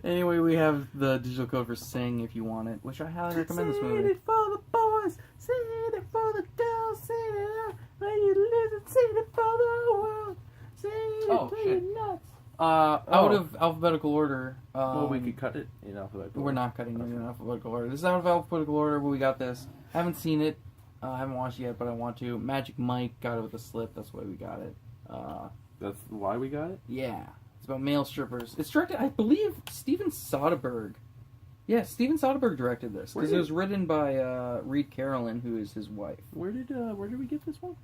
Speaker 1: Anyway, we have the digital code for Sing if you want it, which I highly recommend this movie.
Speaker 2: Sing it for the boys, sing it for the girls, sing it out, when you listen, sing it for the world, sing it till you're nuts.
Speaker 1: Out of alphabetical order.
Speaker 2: Well, we could cut it in alphabetical order.
Speaker 1: We're not cutting it in alphabetical order. This is out of alphabetical order, but we got this. I haven't seen it. I haven't watched it yet, but I want to. Magic Mike got it with a slip. That's why we got it.
Speaker 2: That's why we got it?
Speaker 1: Yeah. It's about male strippers. It's directed, I believe, Steven Soderbergh. Yeah, Steven Soderbergh directed this. Because it was written by Reed Carolyn, who is his wife.
Speaker 2: Where did we get this one?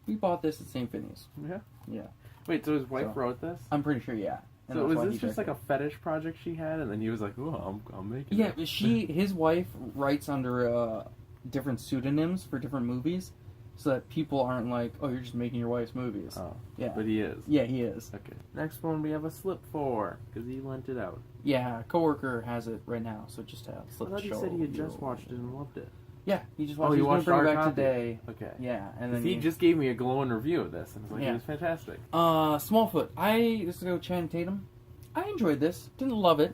Speaker 1: We bought this at St. Phineas.
Speaker 2: Yeah?
Speaker 1: Yeah.
Speaker 2: Wait, so his wife wrote this?
Speaker 1: I'm pretty sure, yeah. And
Speaker 2: so was this just like a fetish project she had, and then he was like, "Oh, I'm making."
Speaker 1: Yeah,
Speaker 2: it.
Speaker 1: his wife writes under different pseudonyms for different movies, so that people aren't like, "Oh, you're just making your wife's movies."
Speaker 2: Oh,
Speaker 1: yeah,
Speaker 2: but he is.
Speaker 1: Yeah, he is.
Speaker 2: Okay. Next one we have a slip for because he lent it out.
Speaker 1: Yeah, coworker has it right now, so just have slip.
Speaker 2: I thought he said he had just watched it and loved it.
Speaker 1: Yeah, he just watched.
Speaker 2: Oh,
Speaker 1: he
Speaker 2: watched
Speaker 1: bring
Speaker 2: our
Speaker 1: it back
Speaker 2: copy
Speaker 1: today.
Speaker 2: Okay.
Speaker 1: Yeah, and then
Speaker 2: he just gave me a glowing review of this, and was like, "It was fantastic."
Speaker 1: Smallfoot. This is go Channing Tatum. I enjoyed this. Didn't love it,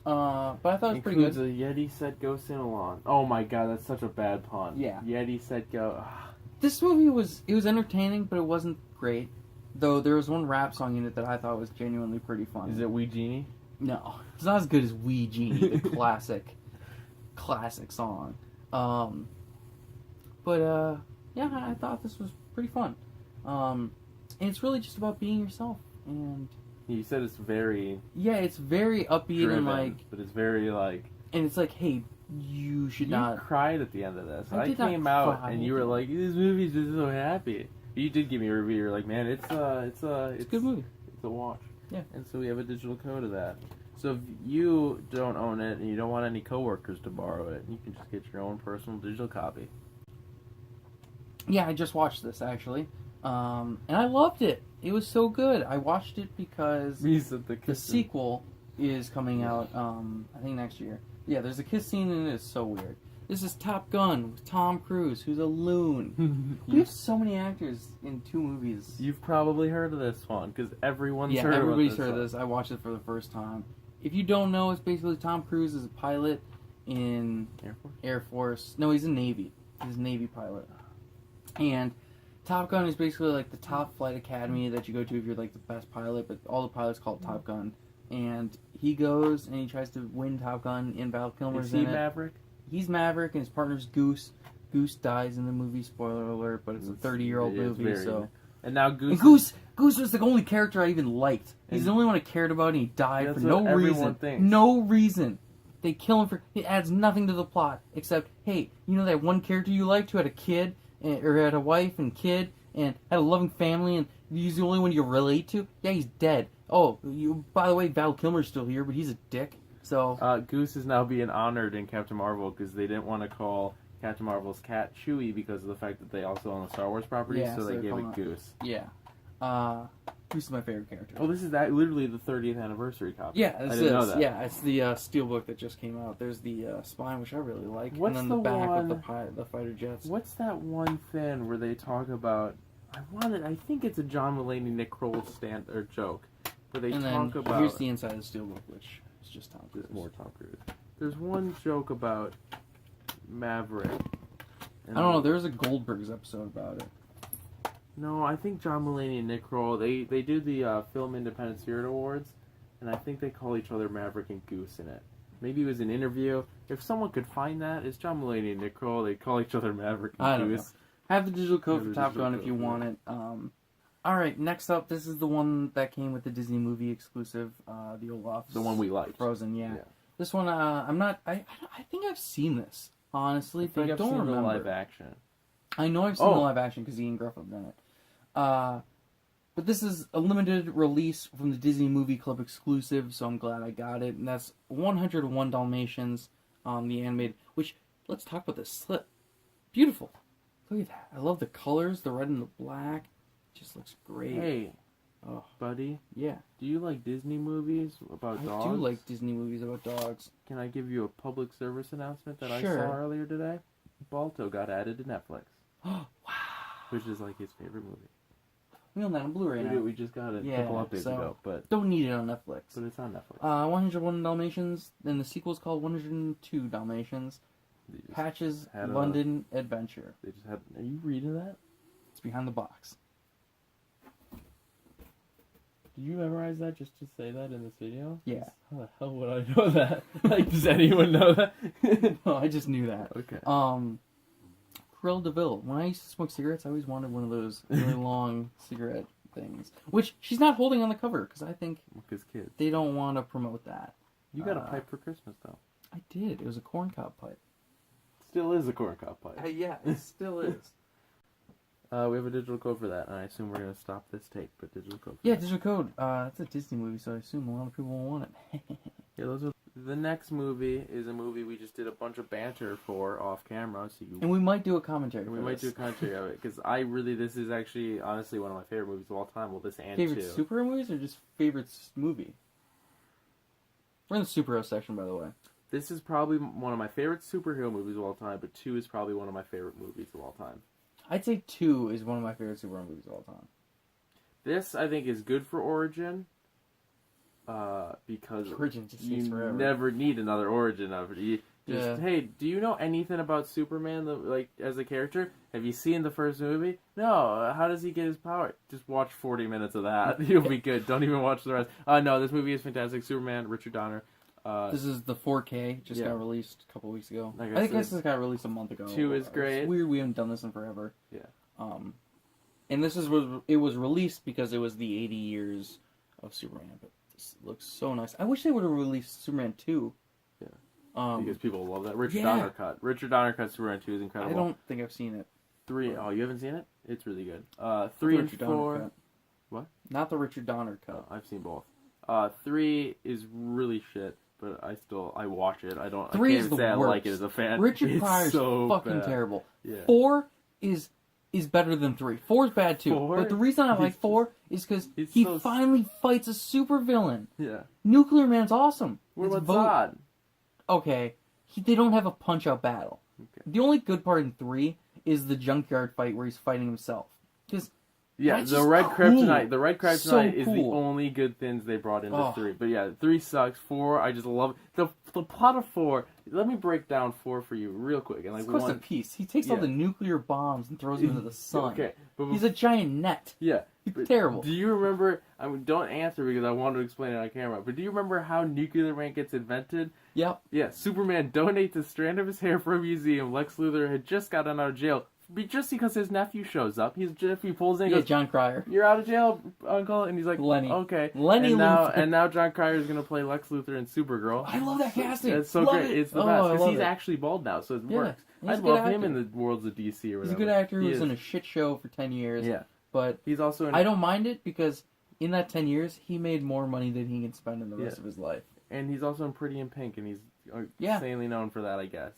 Speaker 1: but I thought it was pretty good.
Speaker 2: A Yeti said go sing along. Oh my god, that's such a bad pun.
Speaker 1: Yeah.
Speaker 2: Yeti said go.
Speaker 1: This movie was entertaining, but it wasn't great. Though there was one rap song in it that I thought was genuinely pretty fun.
Speaker 2: Is it Wee Genie?
Speaker 1: No, it's not as good as Wee Genie, the classic song. But yeah, I thought this was pretty fun. And it's really just about being yourself. And
Speaker 2: you said it's very...
Speaker 1: Yeah, it's very upbeat
Speaker 2: driven,
Speaker 1: and like...
Speaker 2: But it's very like...
Speaker 1: And it's like, hey, you should not...
Speaker 2: You cried at the end of this.
Speaker 1: I
Speaker 2: came out and you were like, this movie's just so happy. You did give me a review. You're like, man, it's a
Speaker 1: good movie.
Speaker 2: It's a watch.
Speaker 1: Yeah.
Speaker 2: And so we have a digital code of that. So if you don't own it and you don't want any coworkers to borrow it, you can just get your own personal digital copy.
Speaker 1: Yeah, I just watched this actually, and I loved it. It was so good. I watched it because the sequel is coming out. I think next year. Yeah, there's a kiss scene and it's so weird. This is Top Gun with Tom Cruise, who's a loon. We have so many actors in 2 movies.
Speaker 2: You've probably heard of this one, because everybody's heard
Speaker 1: of this. I watched it for the first time. If you don't know, it's basically Tom Cruise is a pilot in Air Force. No, he's in Navy. He's a Navy pilot. And Top Gun is basically like the top flight academy that you go to if you're like the best pilot, but all the pilots call it Top Gun. And he goes and he tries to win Top Gun, and Val Kilmer's in it.
Speaker 2: Is he Maverick?
Speaker 1: He's Maverick, and his partner's Goose. Goose dies in the movie, spoiler alert, but it's a 30-year-old movie, so...
Speaker 2: And now
Speaker 1: Goose was the only character I even liked. He's the only one I cared about, and he died for no reason. No reason. They kill him for... It adds nothing to the plot, except, hey, you know that one character you liked who had a kid, or had a wife and kid, and had a loving family, and he's the only one you relate to? Yeah, he's dead. Oh, by the way, Val Kilmer's still here, but he's a dick, so...
Speaker 2: Goose is now being honored in Captain Marvel, because they didn't want to call Captain Marvel's cat Chewie because of the fact that they also own the Star Wars property, so they gave it Goose.
Speaker 1: Yeah. Goose is my favorite character.
Speaker 2: Oh, this is literally the 30th anniversary copy.
Speaker 1: Yeah,
Speaker 2: I didn't know that.
Speaker 1: Yeah, it's the steelbook that just came out. There's the spine, which I really like,
Speaker 2: What's
Speaker 1: and then the back with the fighter jets.
Speaker 2: What's that one thing where they talk about... I think it's a John Mulaney, Nick Kroll joke, where they talk about...
Speaker 1: Here's the inside of the steelbook, which is just Tom Cruise.
Speaker 2: More Tom Cruise. There's one joke about Maverick.
Speaker 1: I don't know, there's a Goldberg's episode about it.
Speaker 2: No, I think John Mulaney and Nick Kroll, they do the Film Independent Spirit Awards, and I think they call each other Maverick and Goose in it. Maybe it was an interview. If someone could find that, it's John Mulaney and Nick Kroll. They call each other Maverick and Goose.
Speaker 1: I don't know. Have the digital code for Top Gun if you want it. Alright, next up, this is the one that came with the Disney movie exclusive, the Olaf.
Speaker 2: The one we liked.
Speaker 1: Frozen, yeah. This one, I think I've seen this, honestly, but I don't remember.
Speaker 2: The live action.
Speaker 1: I know I've seen the live action because Ian Gruff have done it. But this is a limited release from the Disney Movie Club exclusive, so I'm glad I got it. And that's 101 Dalmatians, the animated, which, let's talk about this slip. Beautiful. Look at that. I love the colors, the red and the black. It just looks great.
Speaker 2: Hey, buddy.
Speaker 1: Yeah.
Speaker 2: Do you like Disney movies about dogs?
Speaker 1: I do like Disney movies about dogs.
Speaker 2: Can I give you a public service announcement that
Speaker 1: Sure.
Speaker 2: I saw earlier today? Balto got added to Netflix.
Speaker 1: Wow.
Speaker 2: Which is like his favorite movie.
Speaker 1: We own that on Blu-ray now.
Speaker 2: We just got it a couple updates ago, but
Speaker 1: don't need it on Netflix.
Speaker 2: But it's on Netflix.
Speaker 1: 101 Dalmatians, and the sequel's called 102 Dalmatians. Patch's London Adventure.
Speaker 2: They just had. Are you reading that?
Speaker 1: It's behind the box.
Speaker 2: Did you memorize that just to say that in this video?
Speaker 1: Yeah.
Speaker 2: How the hell would I know that? Like, does anyone know that?
Speaker 1: No, I just knew that.
Speaker 2: Okay.
Speaker 1: Cruella de Vil. When I used to smoke cigarettes, I always wanted one of those really long cigarette things. Which she's not holding on the cover, because I think
Speaker 2: kids.
Speaker 1: They don't want to promote that.
Speaker 2: You got a pipe for Christmas, though.
Speaker 1: I did. It was a corncob pipe.
Speaker 2: Still is a corncob pipe.
Speaker 1: Yeah, it still is.
Speaker 2: We have a digital code for that, and I assume we're going to stop this tape, but digital code for
Speaker 1: that. Digital code. It's a Disney movie, so I assume a lot of people will want it.
Speaker 2: Yeah, those are... The next movie is a movie we just did a bunch of banter for off camera, so you...
Speaker 1: And we might do a commentary
Speaker 2: We might do a commentary of it, because this is actually, honestly, one of my favorite movies of all time. Well, this and
Speaker 1: favorite superhero movies, or just favorite movie? We're in the superhero section, by the way.
Speaker 2: This is probably one of my favorite superhero movies of all time, but 2 is probably one of my favorite movies of all time.
Speaker 1: I'd say 2 is one of my favorite superhero movies of all time.
Speaker 2: This, I think, is good for Origin, because
Speaker 1: Origin just
Speaker 2: you
Speaker 1: forever.
Speaker 2: Never need another Origin of it. Hey, do you know anything about Superman, as a character? Have you seen the first movie? No. How does he get his power? Just watch 40 minutes of that. You'll be good. Don't even watch the rest. No, this movie is fantastic. Superman, Richard Donner.
Speaker 1: This is the 4K. Just got released a couple weeks ago. I think this got released a month ago.
Speaker 2: 2 is great.
Speaker 1: It's weird we haven't done this in forever.
Speaker 2: Yeah.
Speaker 1: And it was released because it was the 80 years of Superman. But this looks so nice. I wish they would have released Superman 2. Yeah.
Speaker 2: Because people love that. Richard Donner cut. Richard Donner cut Superman 2 is incredible.
Speaker 1: I don't think I've seen it.
Speaker 2: 3. Oh, you haven't seen it? It's really good. 3 and 4. What?
Speaker 1: Not the Richard Donner cut.
Speaker 2: I've seen both. 3 is really shit. But I watch it.
Speaker 1: 3 is the worst.
Speaker 2: I like it as a fan.
Speaker 1: Richard Pryor's
Speaker 2: so
Speaker 1: fucking
Speaker 2: bad.
Speaker 1: terrible.
Speaker 2: Yeah. 4
Speaker 1: is better than 3. 4 is bad too.
Speaker 2: 4?
Speaker 1: But the reason I like 4 is because he finally fights a supervillain.
Speaker 2: Yeah.
Speaker 1: Nuclear Man's awesome.
Speaker 2: What about Zod?
Speaker 1: Okay. They don't have a punch-out battle. The only good part in 3 is the junkyard fight where he's fighting himself. Because
Speaker 2: yeah, the red kryptonite. The red kryptonite is the only good things they brought into 3. But yeah, 3 sucks. 4, I just love it. The plot of 4. Let me break down 4 for you real quick. And like,
Speaker 1: of course, a piece. He takes all the nuclear bombs and throws them into the sun.
Speaker 2: Okay, but
Speaker 1: he's a giant net.
Speaker 2: Yeah,
Speaker 1: he's terrible.
Speaker 2: Do you remember? I mean, don't answer because I want to explain it on camera. But do you remember how Nuclear Man gets invented?
Speaker 1: Yep.
Speaker 2: Yeah, Superman donates a strand of his hair for a museum. Lex Luthor had just gotten out of jail. Just because his nephew shows up, he pulls in and goes,
Speaker 1: John Cryer.
Speaker 2: "You're out of jail, Uncle," and he's like,
Speaker 1: Lenny.
Speaker 2: "Okay."
Speaker 1: Lenny
Speaker 2: and now John Cryer is gonna play Lex Luthor in Supergirl.
Speaker 1: I love that casting.
Speaker 2: It's so great. It's the best because he's actually bald now, so it works. I love him in the worlds of DC or whatever.
Speaker 1: He's a good actor who was in a shit show for 10 years.
Speaker 2: Yeah,
Speaker 1: but
Speaker 2: he's also.
Speaker 1: I don't mind it because in that 10 years, he made more money than he can spend in the rest of his life.
Speaker 2: And he's also in Pretty in Pink, and he's insanely known for that, I guess.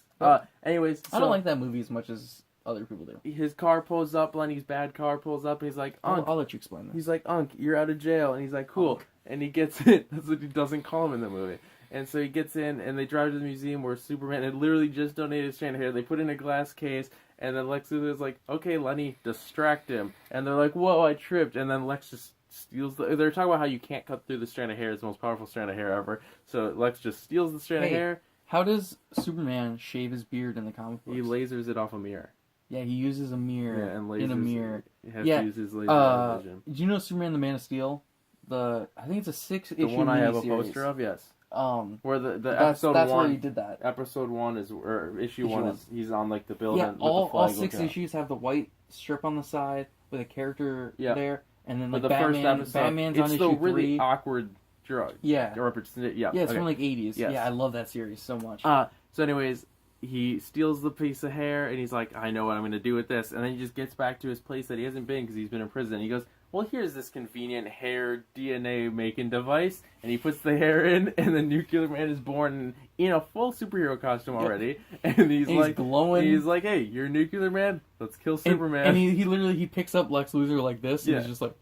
Speaker 2: Anyways,
Speaker 1: I don't like that movie as much as other people do.
Speaker 2: His car pulls up, Lenny's bad car pulls up, and he's like, "Unc."
Speaker 1: I'll let you explain that.
Speaker 2: He's like, "Unc, you're out of jail," and he's like, "Cool." Unc. And he gets in. That's what he doesn't call him in the movie. And so he gets in, and they drive to the museum where Superman had literally just donated a strand of hair. They put in a glass case, and then Lex Luthor's like, "Okay, Lenny, distract him." And they're like, "Whoa, I tripped." And then Lex just steals they're talking about how you can't cut through the strand of hair. It's the most powerful strand of hair ever. So Lex just steals the strand of hair.
Speaker 1: How does Superman shave his beard in the comic books?
Speaker 2: He lasers it off a mirror.
Speaker 1: Yeah, he uses a mirror in a mirror.
Speaker 2: He has to use his laser vision.
Speaker 1: Do you know Superman the Man of Steel? I think it's a 6-issue
Speaker 2: The one I have a
Speaker 1: miniseries.
Speaker 2: poster of, yes.
Speaker 1: Where
Speaker 2: the episode
Speaker 1: that's
Speaker 2: 1,
Speaker 1: where he did that.
Speaker 2: Episode 1 is, or issue 1 is, he's on like the building.
Speaker 1: Yeah,
Speaker 2: with
Speaker 1: all
Speaker 2: the flag
Speaker 1: 6 issues have the white strip on the side with a character there, and then like
Speaker 2: the first episode,
Speaker 1: Batman's on issue 3.
Speaker 2: It's the really awkward drug.
Speaker 1: Yeah.
Speaker 2: Yeah,
Speaker 1: it's from like 80s. Yes. Yeah, I love that series so much.
Speaker 2: So anyways, he steals the piece of hair, and he's like, "I know what I'm going to do with this." And then he just gets back to his place that he hasn't been because he's been in prison. He goes, "Well, here's this convenient hair DNA making device," and he puts the hair in, and the Nuclear Man is born in a full superhero costume already, and he's like
Speaker 1: glowing.
Speaker 2: He's like, "Hey, you're a Nuclear Man. Let's kill Superman."
Speaker 1: And he literally picks up Lex Luthor like this, and he's just like,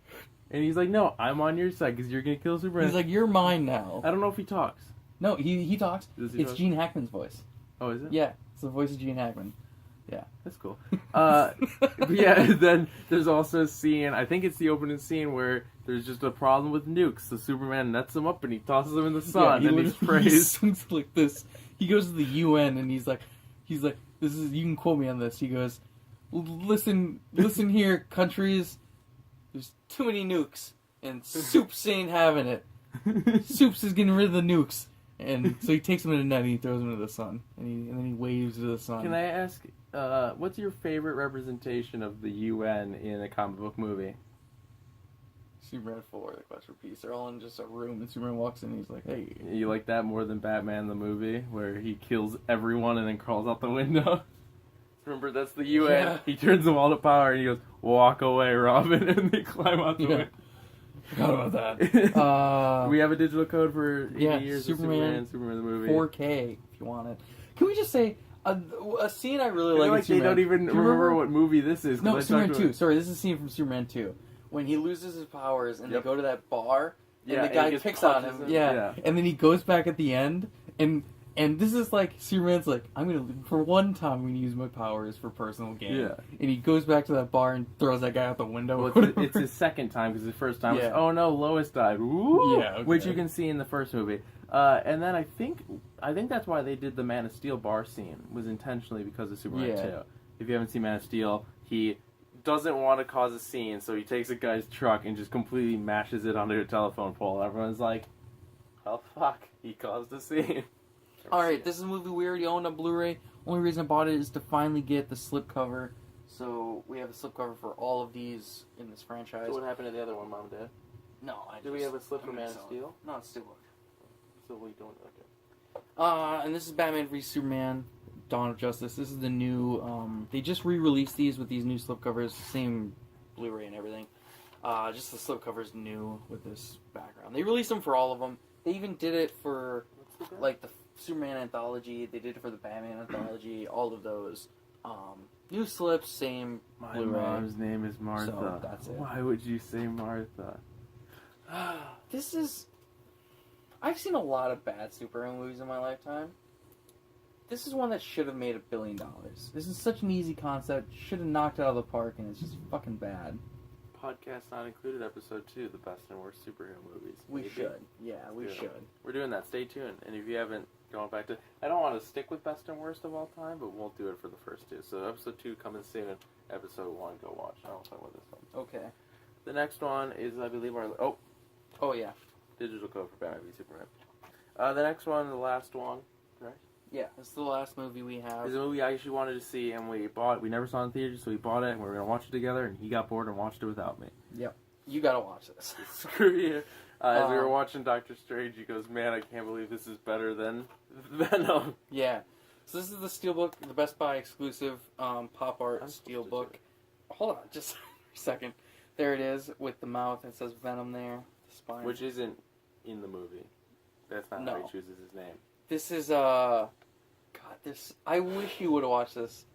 Speaker 2: and he's like, "No, I'm on your side because you're gonna kill Superman."
Speaker 1: He's like, "You're mine now."
Speaker 2: I don't know if he talks.
Speaker 1: No, he talks. It's
Speaker 2: talk?
Speaker 1: Gene Hackman's voice.
Speaker 2: Oh, is it?
Speaker 1: Yeah, it's the voice of Gene Hackman. Yeah.
Speaker 2: That's cool. But yeah, then there's also a scene, I think it's the opening scene, where there's just a problem with nukes. So Superman nets them up and he tosses them in the sun, and he sprays.
Speaker 1: He like this. He goes to the UN and he's like, this is, you can quote me on this. He goes, listen here, countries, there's too many nukes, and Soups ain't having it. Soups is getting rid of the nukes. And so he takes them in a net and he throws them into the sun. And then he waves to the sun.
Speaker 2: Can I ask, what's your favorite representation of the UN in a comic book movie?
Speaker 1: Superman 4, The Quest for Peace. They're all in just a room and Superman walks in and he's like, "Hey."
Speaker 2: You like that more than Batman the movie, where he kills everyone and then crawls out the window? Remember, that's the UN. Yeah. He turns them all to power and he goes, "Walk away, Robin," and they climb out the window.
Speaker 1: Forgot about that.
Speaker 2: We have a digital code for 80 years
Speaker 1: Superman
Speaker 2: of Superman the movie.
Speaker 1: 4K, if you want it. Can we just say, a scene I really like in Superman...
Speaker 2: They don't even remember what movie this is.
Speaker 1: No, Superman 2. Sorry, this is a scene from Superman 2. When he loses his powers and they go to that bar, and the guy picks on him. Yeah. And then he goes back at the end, and this is like, Superman's like, for one time, I'm going to use my powers for personal gain. Yeah. And he goes back to that bar and throws that guy out the window.
Speaker 2: Well, it's his second time, because the first time was, "Oh no, Lois died." Woo! Yeah, okay. Which you can see in the first movie. And then I think that's why they did the Man of Steel bar scene, was intentionally because of Superman 2. If you haven't seen Man of Steel, he doesn't want to cause a scene, so he takes a guy's truck and just completely mashes it onto a telephone pole. Everyone's like, "Oh fuck, he caused a scene."
Speaker 1: Alright, this is a movie we already own on Blu-ray. Only reason I bought it is to finally get the slipcover. So we have a slipcover for all of these in this franchise.
Speaker 2: So what happened to the other one, Mom and Dad?
Speaker 1: No,
Speaker 2: Do we have a slip for Man of Steel?
Speaker 1: No, it's Steelbook.
Speaker 2: So we don't. Okay.
Speaker 1: And this is Batman v Superman: Dawn of Justice. This is the new. They just re-released these with these new slipcovers, same Blu-ray and everything. Just the slipcover's new with this background. They released them for all of them. They even did it for like the Superman anthology. They did it for the Batman anthology. All of those. New slips, same Blu-ray.
Speaker 2: My mom's name is Martha.
Speaker 1: So that's it.
Speaker 2: Why would you say Martha?
Speaker 1: This is... I've seen a lot of bad superhero movies in my lifetime. This is one that should have made $1 billion. This is such an easy concept. Should have knocked it out of the park, and it's just fucking bad.
Speaker 2: Podcast not included, episode 2, the best and worst superhero movies.
Speaker 1: We should. Yeah, we should.
Speaker 2: We're doing that. Stay tuned. And if you haven't gone back to... I don't want to stick with best and worst of all time, but we'll do it for the first 2. So episode 2 coming soon, and episode 1 go watch. I don't know what this one.
Speaker 1: Okay.
Speaker 2: The next one is, I believe, our...
Speaker 1: Oh, yeah.
Speaker 2: Digital code for Batman v Superman. The next one, the last one, right?
Speaker 1: Yeah, it's the last movie we have.
Speaker 2: It's a movie I actually wanted to see, and we bought it. We never saw it in theaters, so we bought it, and we were going to watch it together, and he got bored and watched it without me.
Speaker 1: Yep. You gotta watch this.
Speaker 2: Screw you. As we were watching Doctor Strange, he goes, man, I can't believe this is better than Venom.
Speaker 1: Yeah. So this is the Steelbook, the Best Buy exclusive pop art Steelbook. Hold on, just a second. There it is, with the mouth. It says Venom there. The spine.
Speaker 2: Which isn't in the movie. That's not how he chooses his name.
Speaker 1: This is, I wish you would have watched this,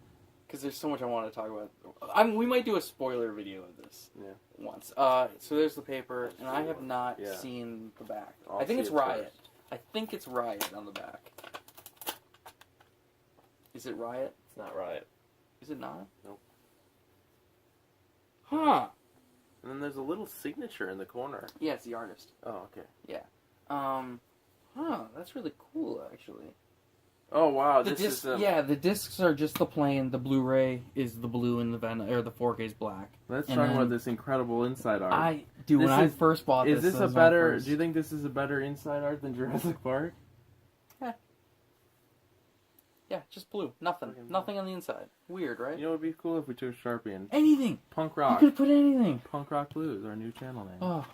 Speaker 1: because there's so much I want to talk about. We might do a spoiler video of this once. So there's the paper, and I have not seen the back. I think it's Riot. I think it's Riot on the back. Is it Riot?
Speaker 2: It's not Riot.
Speaker 1: Is it not?
Speaker 2: Nope.
Speaker 1: Huh.
Speaker 2: And then there's a little signature in the corner.
Speaker 1: Yeah, it's the artist.
Speaker 2: Oh, okay.
Speaker 1: Yeah. That's really cool, actually.
Speaker 2: Oh, wow.
Speaker 1: The discs are just the plain. The Blu-ray is the blue and the Venom, or the 4K is black.
Speaker 2: Let's talk about this incredible inside art.
Speaker 1: When I first bought this,
Speaker 2: is this a better? Do you think this is a better inside art than Jurassic Park?
Speaker 1: Yeah, just blue. Nothing on the inside. Weird, right?
Speaker 2: You know, it would be cool if we took Sharpie and
Speaker 1: anything.
Speaker 2: Punk rock.
Speaker 1: You could put anything.
Speaker 2: Punk Rock Blue is our new channel name.
Speaker 1: Oh,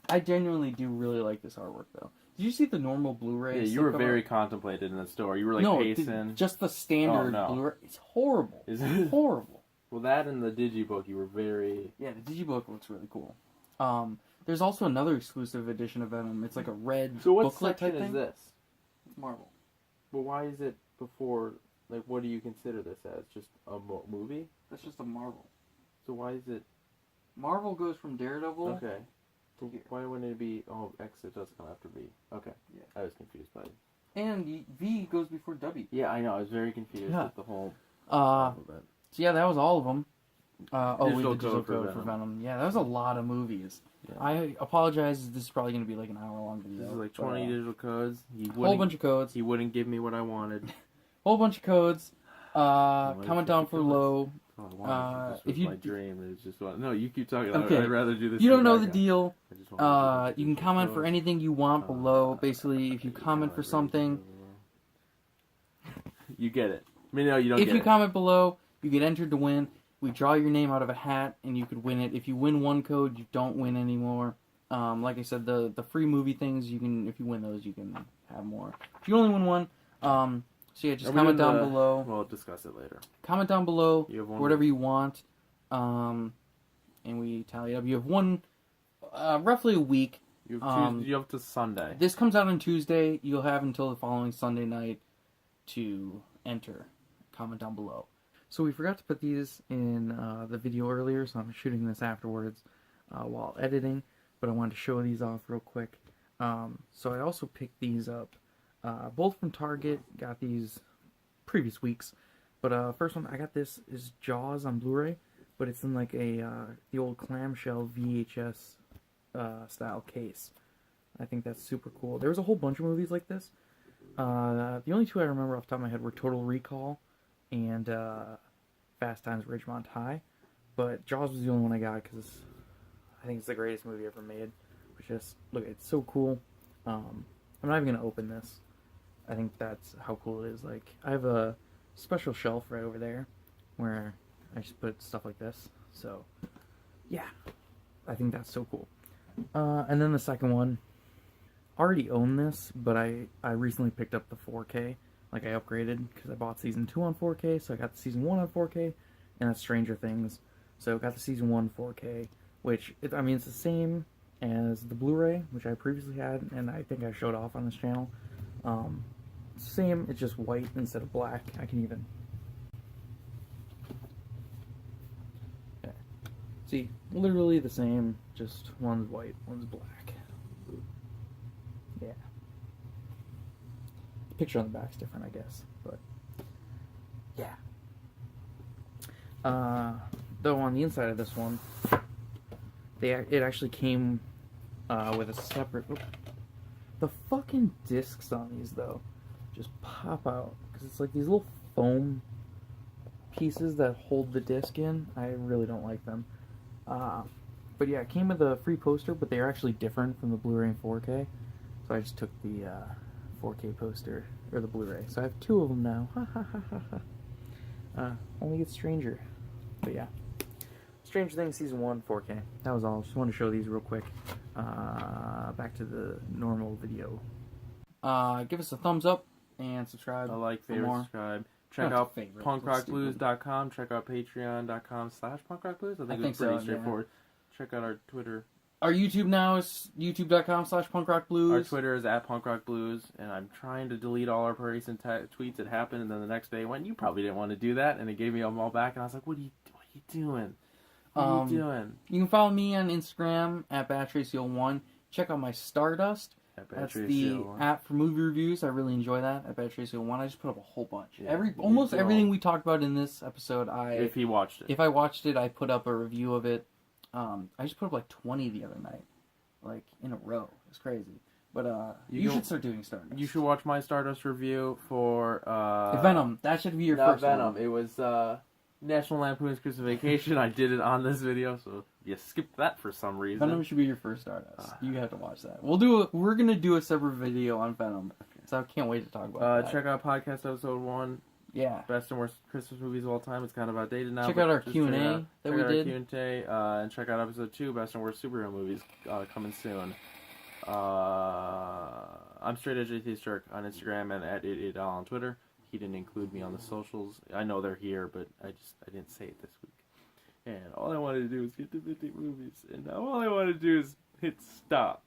Speaker 1: I genuinely do really like this artwork, though. Did you see the normal Blu-ray?
Speaker 2: Yeah, you were very contemplated in the store. You were pacing.
Speaker 1: Just the standard Blu-ray. It's horrible.
Speaker 2: Is it
Speaker 1: horrible?
Speaker 2: Well, that and the Digibook, you were very...
Speaker 1: Yeah, the Digibook looks really cool. There's also another exclusive edition of Venom. It's like a red booklet type thing.
Speaker 2: So what section is this?
Speaker 1: It's Marvel.
Speaker 2: Well, why is it before... Like, what do you consider this as? Just a movie?
Speaker 1: That's just a Marvel.
Speaker 2: So why is it...
Speaker 1: Marvel goes from Daredevil...
Speaker 2: Okay. Why wouldn't it be... Oh, X, it does come after V. Okay. Yeah. I was confused by it.
Speaker 1: And V goes before W.
Speaker 2: Yeah, I know. I was very confused with the whole
Speaker 1: alphabet. So yeah, that was all of them. Digital code for Venom. Yeah, that was a lot of movies. Yeah. I apologize. This is probably going to be like an hour-long video.
Speaker 2: This is like 20 digital codes.
Speaker 1: Whole bunch of codes.
Speaker 2: He wouldn't give me what I wanted.
Speaker 1: Whole bunch of codes. Comment down below.
Speaker 2: If you my dream is just no, you keep talking.
Speaker 1: Okay.
Speaker 2: I'd rather do this.
Speaker 1: You don't know the deal. You can comment for anything you want below. Basically, if you comment for something,
Speaker 2: you get it. I mean, no, you don't.
Speaker 1: If you comment below, you get entered to win. We draw your name out of a hat, and you could win it. If you win one code, you don't win anymore. Like I said, the free movie things, you can, if you win those, you can have more. If you only win one, so yeah, just comment down below.
Speaker 2: We'll discuss it later.
Speaker 1: Comment down below whatever you want, and we tally it up. You have one, roughly a week.
Speaker 2: You have to Sunday.
Speaker 1: This comes out on Tuesday. You'll have until the following Sunday night to enter. Comment down below. So we forgot to put these in the video earlier, so I'm shooting this afterwards while editing. But I wanted to show these off real quick. So I also picked these up, both from Target. Got these previous weeks. But first one I got, this is Jaws on Blu-ray, but it's in like the old clamshell VHS style case. I think that's super cool. There was a whole bunch of movies like this. The only two I remember off the top of my head were Total Recall and Fast Times at Ridgemont High. But Jaws was the only one I got because I think it's the greatest movie ever made. Just look, it's so cool. I'm not even gonna open this. I think that's how cool it is. Like, I have a special shelf right over there where I just put stuff like this. So yeah, I think that's so cool. And then the second one, I already own this, but I recently picked up the 4K. Like, I upgraded because I bought season 2 on 4K, so I got the season 1 on 4K, and that's Stranger Things. So I got the season 1 4K, which, it's the same as the Blu-ray, which I previously had, and I think I showed off on this channel. Same, it's just white instead of black. I can even... Okay. See, literally the same, just one's white, one's black. Yeah. The picture on the back's different, I guess, but... Yeah. Though on the inside of this one, it actually came with a separate. The fucking discs on these though just pop out because it's like these little foam pieces that hold the disc in. I really don't like them. But yeah, it came with a free poster, but they are actually different from the Blu-ray and 4K. So I just took the 4K poster, or the Blu-ray. So I have two of them now. Only gets stranger. But yeah. Stranger Things Season 1, 4K. That was all. Just wanted to show these real quick. Back to the normal video. Give us a thumbs up and subscribe.
Speaker 2: I like, favorite, subscribe. Check out punkrockblues.com. Check out patreon.com/punkrockblues. I think it's pretty straightforward. Yeah. Check out our Twitter.
Speaker 1: Our YouTube now is youtube.com/punkrockblues.
Speaker 2: Our Twitter is @punkrockblues. And I'm trying to delete all our recent tweets. It happened, and then the next day it went, you probably didn't want to do that. And it gave me them all back, and I was like, what are you doing? What are you doing?
Speaker 1: You can follow me on Instagram @BadTracy01. Check out my Stardust. That's the app for movie reviews. I really enjoy that at BadTracy01. I just put up a whole bunch. Yeah, almost everything we talked about in this episode, if I watched it, I put up a review of it. I just put up like 20 the other night, like in a row. It's crazy. But you should start doing Stardust.
Speaker 2: You should watch my Stardust review for
Speaker 1: Venom. That should be your first
Speaker 2: Venom.
Speaker 1: one.
Speaker 2: It was National Lampoon's Christmas Vacation. I did it on this video, so you skipped that for some reason.
Speaker 1: Venom should be your first Stardust. You have to watch that. We're gonna do a separate video on Venom, so I can't wait to talk about that.
Speaker 2: Check out podcast episode 1.
Speaker 1: Yeah.
Speaker 2: Best and worst Christmas movies of all time. It's kind of outdated now.
Speaker 1: Check out our Q&A that we did.
Speaker 2: And check out episode 2, best and worst superhero movies, coming soon. I'm Straight Edge Atheist Jerk on Instagram and @88 on Twitter. He didn't include me on the socials. I know they're here, but I didn't say it this week. And all I wanted to do was get to 50 movies, and now all I want to do is hit stop.